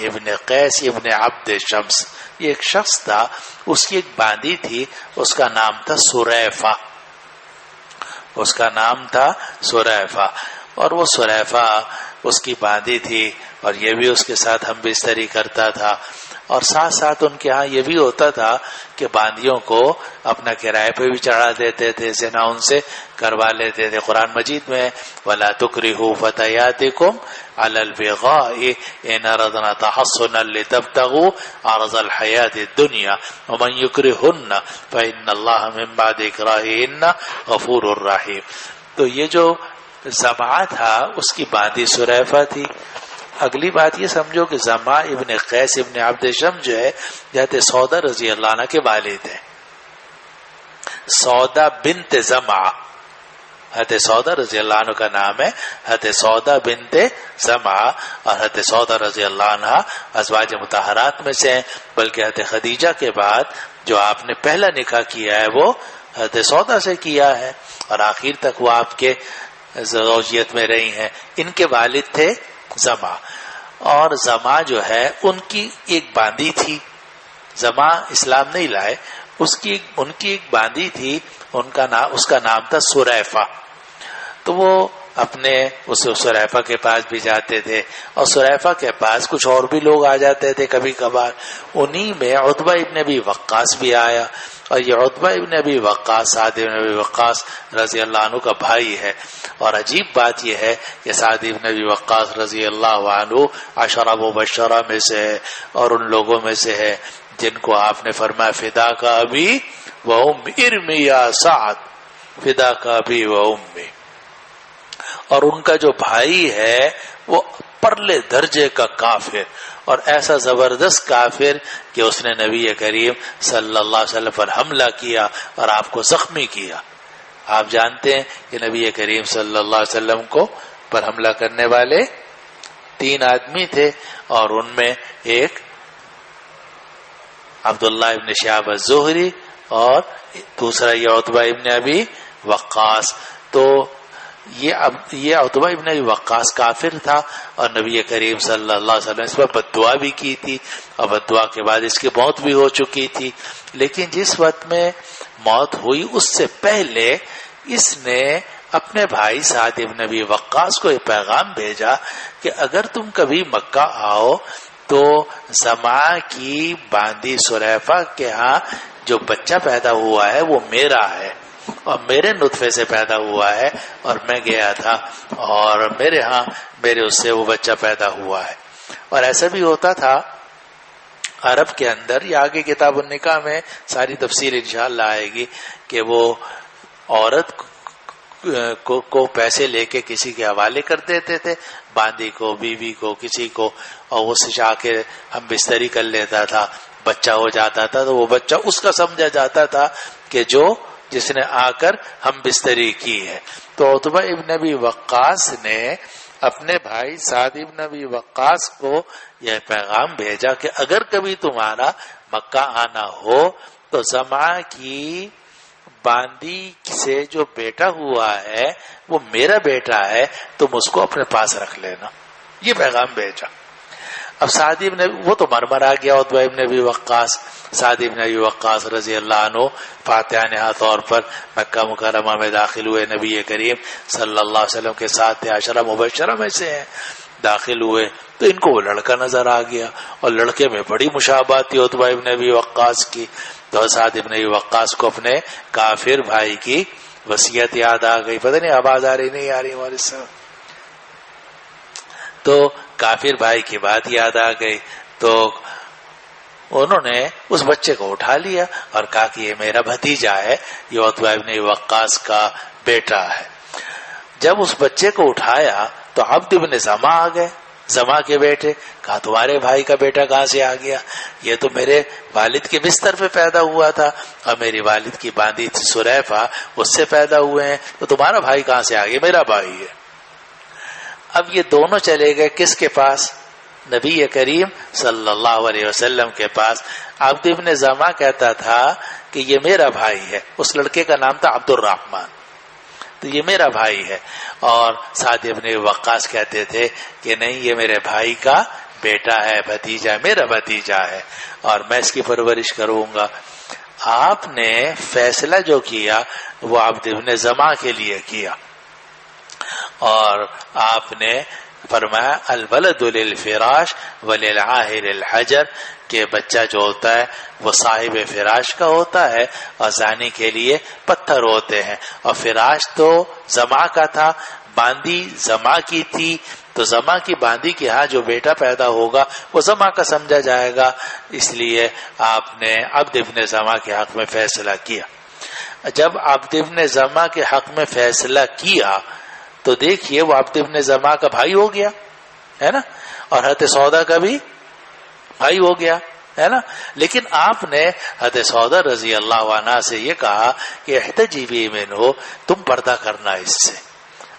ابن قیس ابن عبد شمس، یہ ایک شخص تھا، اس کی ایک باندی تھی، اس کا نام تھا سریفہ، اور وہ سریفہ اس کی باندی تھی اور یہ بھی اس کے ساتھ ہم بستری کرتا تھا. اور ساتھ ساتھ ان کے ہاں یہ بھی ہوتا تھا کہ باندیوں کو اپنا کرائے پہ بھی چڑھا دیتے تھے، زنا ان سے کروا لیتے تھے. قرآن مجید میں وَلَا تُكْرِهُوا فَتَيَاتِكُمْ عَلَى الْبِغَاءِ إِنْ أَرَدْنَا تَحَصُّنًا لِتَبْتَغُوا عَرَضَ الْحَيَاةِ الدُّنْيَا وَمَنْ يُكْرِهُنَّ فَإِنَّ اللَّهَ مِنْ بَعْدِ إِكْرَاهِهِنَّ غَفُورٌ رَحِيمٌ. تو یہ جو زمعہ تھا اس کی باندی سریفہ تھی. اگلی بات یہ سمجھو کہ زمعہ ابن قیس ابن عبد شمس جو ہے حضرت سودا رضی اللہ عنہ کے والد ہیں. سودا بنت زمعہ، حضرت سودا رضی اللہ عنہ کا نام ہے حضرت سودا بنت زمعہ، اور حضرت سودا رضی اللہ عنہ ازواج مطہرات میں سے ہیں، بلکہ حضرت خدیجہ کے بعد جو آپ نے پہلا نکاح کیا ہے وہ حضرت سودا سے کیا ہے اور آخر تک وہ آپ کے زوجیت میں رہی ہیں. ان کے والد تھے زمعہ، اور زمعہ جو ہے ان کی ایک باندی تھی. زمعہ اسلام نہیں لائے، ان کی ایک باندی تھی، اس کا نام تھا سریفہ. تو وہ اپنے اس سریفہ کے پاس بھی جاتے تھے اور سریفہ کے پاس کچھ اور بھی لوگ آ جاتے تھے کبھی کبھار. انہی میں عتبہ ابن ابی وقاص بھی آیا، اور یہ عتبہ ابن ابی وقاص سعد ابن ابی وقاص رضی اللہ عنہ کا بھائی ہے. اور عجیب بات یہ ہے کہ سعد ابن ابی وقاص رضی اللہ عنہ عشرہ مبشرہ میں سے ہے اور ان لوگوں میں سے ہے جن کو آپ نے فرمایا فدا کا ابی و امی، ارمی یا سعد فدا کا ابی و امی. اور ان کا جو بھائی ہے وہ پرلے درجے کا کافر، اور ایسا زبردست کافر کہ اس نے نبی کریم صلی اللہ علیہ وسلم پر حملہ کیا اور آپ کو زخمی کیا۔ آپ جانتے ہیں کہ نبی کریم صلی اللہ علیہ وسلم کو پر حملہ کرنے والے 3 آدمی تھے، اور ان میں ایک عبداللہ ابن شہاب الزہری اور دوسرا یہ عتبہ ابن ابی وقاص۔ تو یہ عتبہ ابن ابی وقاص کافر تھا، اور نبی کریم صلی اللہ علیہ وسلم اس پر بددعا بھی کی تھی، اور بددعا کے بعد اس کی موت بھی ہو چکی تھی۔ لیکن جس وقت میں موت ہوئی اس سے پہلے اس نے اپنے بھائی سعد ابن ابی وقاص کو یہ پیغام بھیجا کہ اگر تم کبھی مکہ آؤ تو زمع کی باندی سلیفہ کے ہاں جو بچہ پیدا ہوا ہے وہ میرا ہے، اور میرے نطفے سے پیدا ہوا ہے، اور میں گیا تھا اور میرے ہاں اس سے وہ بچہ پیدا ہوا ہے۔ اور ایسا بھی ہوتا تھا عرب کے اندر، یہ آگے کتاب النکاح میں ساری تفصیل انشاءاللہ آئے گی، کہ وہ عورت کو پیسے لے کے کسی کے حوالے کر دیتے تھے، باندی کو، بیوی کو، کسی کو، اور وہ سجا کے ہم بستری کر لیتا تھا، بچہ ہو جاتا تھا تو وہ بچہ اس کا سمجھا جاتا تھا کہ جس نے آ کر ہم بستری کی ہے۔ تو عتبہ ابن ابی وقاص نے اپنے بھائی سعد ابن ابی وقاص کو یہ پیغام بھیجا کہ اگر کبھی تمہارا مکہ آنا ہو تو زمع کی باندی سے جو بیٹا ہوا ہے وہ میرا بیٹا ہے، تم اس کو اپنے پاس رکھ لینا، یہ پیغام بھیجا۔ اب سعد ابن وہ تو مرمر آ گیا عتبہ ابن ابی وقاص، سعد ابن ابی وقاص رضی اللہ عنہ فاتحانہ طور پر مکہ مکرمہ میں داخل ہوئے، نبی کریم صلی اللہ علیہ وسلم کے ساتھ 10 مبشرہ میں سے ہیں، داخل ہوئے تو ان کو وہ لڑکا نظر آ گیا، اور لڑکے میں بڑی مشابہت تھی عتبہ ابن ابی وقاص کی۔ تو سعد ابن ابی وقاص کو اپنے کافر بھائی کی وصیت یاد آ گئی، پتہ نہیں آواز آ رہی نہیں آ رہی ہمارے ساتھ، تو کافر بھائی کی بات یاد آ گئی، تو انہوں نے اس بچے کو اٹھا لیا اور کہا کہ یہ میرا بھتیجا ہے، یہ عتبہ ابن وقاص کا بیٹا ہے۔ جب اس بچے کو اٹھایا تو عبد ابن زمع آ گئے، زمع کے بیٹے، کہا تمہارے بھائی کا بیٹا کہاں سے آ گیا؟ یہ تو میرے والد کے بستر پہ پیدا ہوا تھا، اور میری والد کی باندی تھی سلیفہ، اس سے پیدا ہوئے ہیں، تو تمہارا بھائی کہاں سے آ گیا؟ میرا بھائی ہے۔ اب یہ دونوں چلے گئے کس کے پاس؟ نبی کریم صلی اللہ علیہ وسلم کے پاس۔ عبد ابن زمع کہتا تھا کہ یہ میرا بھائی ہے، اس لڑکے کا نام تھا عبد الرحمن، تو یہ میرا بھائی ہے، اور سعد ابن وقاص کہتے تھے کہ نہیں یہ میرے بھائی کا بیٹا ہے، بھتیجا ہے، میرا بھتیجا ہے، اور میں اس کی پرورش کروں گا۔ آپ نے فیصلہ جو کیا وہ عبد ابن زمع کے لیے کیا، اور آپ نے فرمایا الولد للفراش وللعاہر الحجر، کہ بچہ جو ہوتا ہے وہ صاحب فراش کا ہوتا ہے اور زانی کے لیے پتھر ہوتے ہیں، اور فراش تو زمع کا تھا، باندی زمع کی تھی، تو زمع کی باندی کے ہاں جو بیٹا پیدا ہوگا وہ زمع کا سمجھا جائے گا، اس لیے آپ نے عبد ابن زمع کے حق میں فیصلہ کیا۔ جب عبد ابن زمع کے حق میں فیصلہ کیا تو دیکھیے وہ عبد ابن زمع کا بھائی ہو گیا ہے نا، اور حضرت سودا کا بھی بھائی ہو گیا ہے نا، لیکن آپ نے حضرت سودا رضی اللہ عنہ سے یہ کہا کہ احتجبی منہ، تم پردہ کرنا اس سے۔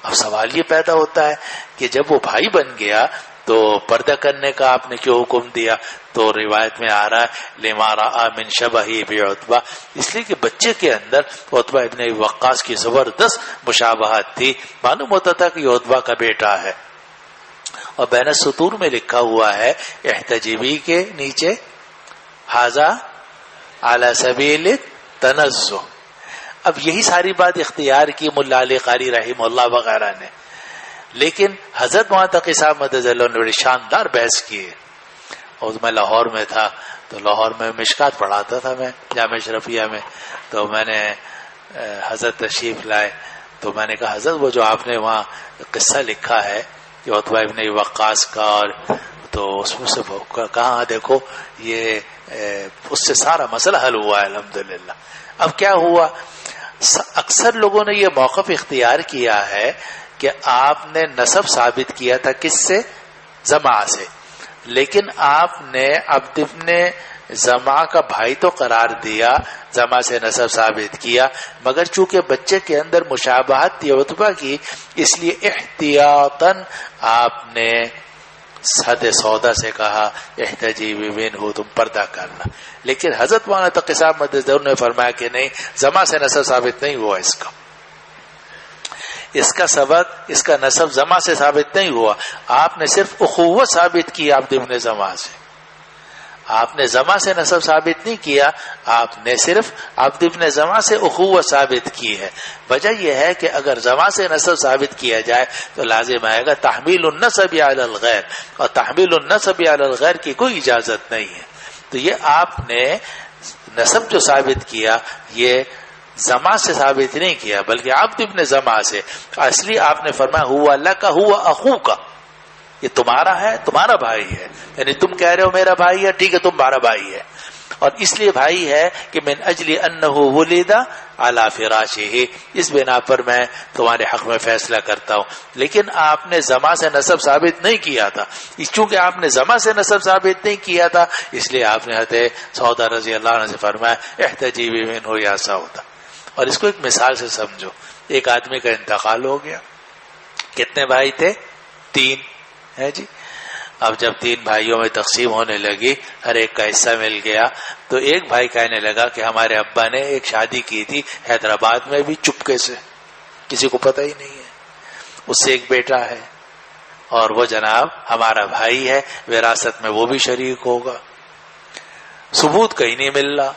اب سوال یہ پیدا ہوتا ہے کہ جب وہ بھائی بن گیا تو پردہ کرنے کا آپ نے کیوں حکم دیا؟ تو روایت میں آ رہا ہے لما رأى من شبہ بعتبہ، اس لیے کہ بچے کے اندر عتبہ ابن وقاص کی زبردست مشابہت تھی، معلوم ہوتا تھا کہ یہ عتبہ کا بیٹا ہے۔ اور بین السطور میں لکھا ہوا ہے احتجبی کے نیچے ھذا علی سبیل التنزہ۔ اب یہی ساری بات اختیار کی ملا علی قاری رحمہ اللہ وغیرہ نے، لیکن حضرت متقی صاحب مدد اللہ نے بڑی شاندار بحث کی ہے۔ اور میں لاہور میں تھا تو لاہور میں مشکات پڑھاتا تھا میں جامعہ اشرفیہ میں، تو میں نے حضرت تشریف لائے تو میں نے کہا حضرت وہ جو آپ نے وہاں قصہ لکھا ہے کہ عتبہ ابن وقاص کا، اور تو اس میں سے کہاں دیکھو یہ اس سے سارا مسئلہ حل ہوا ہے الحمدللہ۔ اب کیا ہوا، اکثر لوگوں نے یہ موقف اختیار کیا ہے کہ آپ نے نسب ثابت کیا تھا کس سے؟ زما سے، لیکن آپ نے عبد ابن زما کا بھائی تو قرار دیا، زما سے نسب ثابت کیا، مگر چونکہ بچے کے اندر مشابہت تھی عتبہ کی، اس لیے احتیاطاً آپ نے حد سودا سے کہا احتجیبی منہ، تم پردہ کرنا. لیکن حضرت مولانا تقی صاحب مدد نے فرمایا کہ نہیں، زما سے نسب ثابت نہیں ہوا، اس کا سبب، اس کا نسب زما سے ثابت نہیں ہوا، آپ نے صرف اخوت ثابت کی عبد ابن زما سے. آپ نے زما سے نسب ثابت نہیں کیا، آپ نے صرف عبد ابن زما سے اخوت ثابت کی ہے. وجہ یہ ہے کہ اگر زما سے نسب ثابت کیا جائے تو لازم آئے گا تحمیل النسب علی الغیر، اور تحمیل النسب علی الغیر کی کوئی اجازت نہیں ہے. تو یہ آپ نے نسب جو ثابت کیا یہ زما سے ثابت نہیں کیا بلکہ عبد ابن زما سے. اصلی آپ نے فرمایا ہوا لک ہوا اخوک، یہ تمہارا ہے، تمہارا بھائی ہے. یعنی تم کہہ رہے ہو میرا بھائی ہے، ٹھیک ہے، تمہارا بھائی ہے، اور اس لیے بھائی ہے کہ من اجل انہ ولد علی فراشہ، اس بنا پر میں تمہارے حق میں فیصلہ کرتا ہوں. لیکن آپ نے زما سے نسب ثابت نہیں کیا تھا. چونکہ آپ نے زما سے نسب ثابت نہیں کیا تھا اس لیے آپ نے حضرت سودا رضی اللہ عنہ سے فرمایا احتجیبی منہ یا سودا. اور اس کو ایک مثال سے سمجھو. ایک آدمی کا انتقال ہو گیا، کتنے بھائی تھے؟ 3 ہے جی. اب جب 3 بھائیوں میں تقسیم ہونے لگی، ہر ایک کا حصہ مل گیا، تو ایک بھائی کہنے لگا کہ ہمارے ابا نے ایک شادی کی تھی حیدرآباد میں بھی چپکے سے، کسی کو پتہ ہی نہیں ہے، اس سے ایک بیٹا ہے اور وہ جناب ہمارا بھائی ہے، وراثت میں وہ بھی شریک ہوگا. ثبوت کہیں نہیں مل رہا.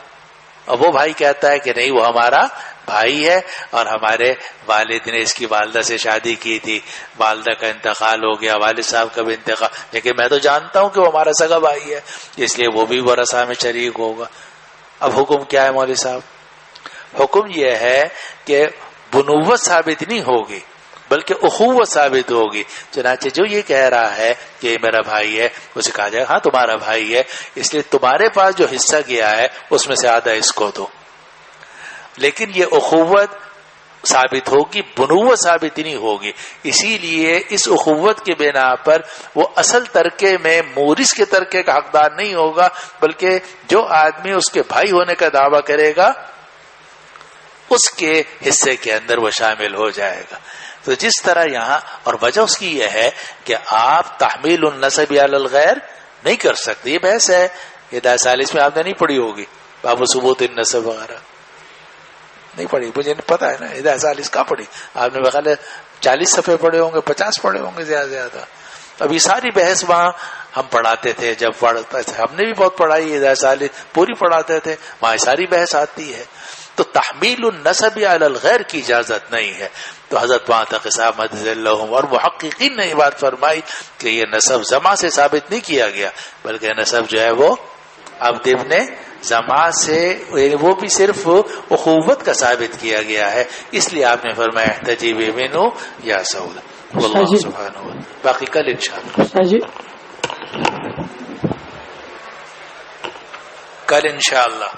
اور وہ بھائی کہتا ہے کہ نہیں، وہ ہمارا بھائی ہے اور ہمارے والد نے اس کی والدہ سے شادی کی تھی، والدہ کا انتقال ہو گیا، والد صاحب کا بھی انتقال، لیکن میں تو جانتا ہوں کہ وہ ہمارا سگا بھائی ہے، اس لیے وہ بھی ورثہ میں شریک ہوگا. اب حکم کیا ہے مولوی صاحب؟ حکم یہ ہے کہ بنوت ثابت نہیں ہوگی بلکہ اخوت ثابت ہوگی. چنانچہ جو یہ کہہ رہا ہے کہ یہ میرا بھائی ہے، اسے کہا جائے ہاں تمہارا بھائی ہے، اس لیے تمہارے پاس جو حصہ گیا ہے اس میں سے آدھا اس کو دو. لیکن یہ اخوت ثابت ہوگی، بنوت ثابت نہیں ہوگی. اسی لیے اس اخوت کے بنا پر وہ اصل ترکے میں مورث کے ترکے کا حقدار نہیں ہوگا، بلکہ جو آدمی اس کے بھائی ہونے کا دعویٰ کرے گا اس کے حصے کے اندر وہ شامل ہو جائے گا. تو جس طرح یہاں، اور وجہ اس کی یہ ہے کہ آپ تحمیل النسب علی الغیر نہیں کر سکتے. یہ بحث ہے، یہ 10 میں آپ نے نہیں پڑھی ہوگی، باب ثبوت النسب وغیرہ نہیں پڑھی، مجھے پتا ہے نا. 10 کہاں پڑھی آپ نے؟ بغیر 40 صفحے پڑھے ہوں گے، 50 پڑھے ہوں گے زیادہ زیادہ. اب یہ ساری بحث وہاں ہم پڑھاتے تھے، جب پڑھتے تھے ہم نے بھی بہت پڑھائی ہے، 10 پوری پڑھاتے تھے، وہاں ساری بحث آتی ہے. تو تحمیل النسب علی الغیر کی اجازت نہیں ہے. تو حضرت وہاں تقی صاحب مدد اللہ اور محققین نے یہ بات فرمائی کہ یہ نسب زما سے ثابت نہیں کیا گیا بلکہ نسب جو ہے وہ عبد ابن زما سے، وہ بھی صرف اخوت کا ثابت کیا گیا ہے. اس لیے آپ نے فرمایا احتجیبی منہ یا سودا. واللہ سبحانہ. باقی کل انشاءاللہ، کل انشاءاللہ